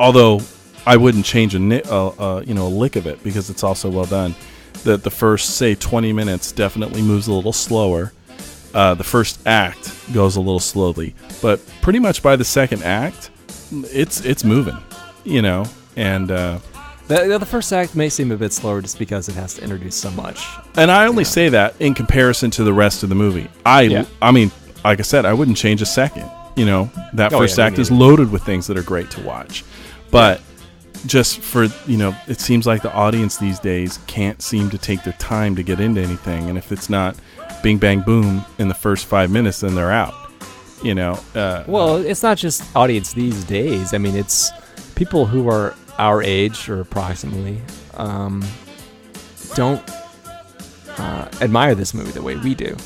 although I wouldn't change a lick of it because it's also well done. That the first, say, 20 minutes definitely moves a little slower. The first act goes a little slowly, but pretty much by the second act, it's moving, and the first act may seem a bit slower just because it has to introduce so much. And I only say that in comparison to the rest of the movie. I mean, like I said, I wouldn't change a second. That first act is loaded with things that are great to watch, but. Just for, it seems like the audience these days can't seem to take their time to get into anything. And if it's not bing, bang, boom in the first 5 minutes, then they're out, Well, it's not just audience these days. I mean, it's people who are our age or approximately don't admire this movie the way we do.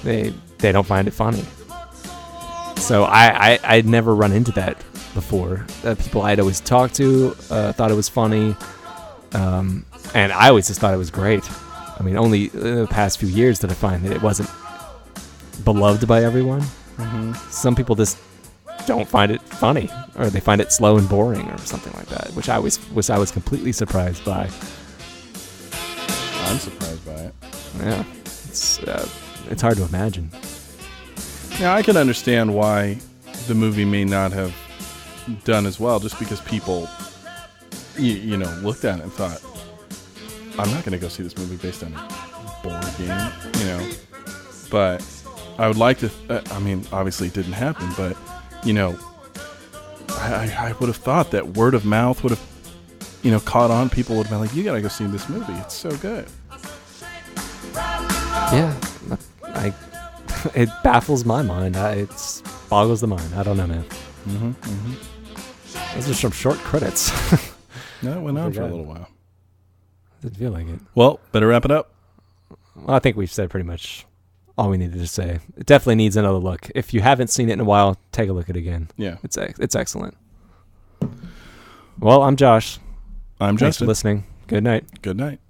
They don't find it funny. So I'd never run into that before. People I'd always talked to thought it was funny, and I always just thought it was great. I mean, only in the past few years did I find that it wasn't beloved by everyone. Mm-hmm. Some people just don't find it funny, or they find it slow and boring, or something like that, which I was completely surprised by. I'm surprised by it. Yeah, it's hard to imagine. Yeah, I can understand why the movie may not have done as well, just because people, looked at it and thought, I'm not going to go see this movie based on a board game, But I would like to, obviously it didn't happen, but, I would have thought that word of mouth would have, caught on. People would have been like, you got to go see this movie. It's so good. Yeah, it baffles my mind. It boggles the mind. I don't know, man. Mm-hmm, mm-hmm. Those are some short credits. No, it went on for a little while. Didn't feel like it. Well, better wrap it up. Well, I think we've said pretty much all we needed to say. It definitely needs another look. If you haven't seen it in a while, take a look at it again. Yeah. It's excellent. Well, I'm Josh. I'm Thanks Justin. for listening. Good night. Good night.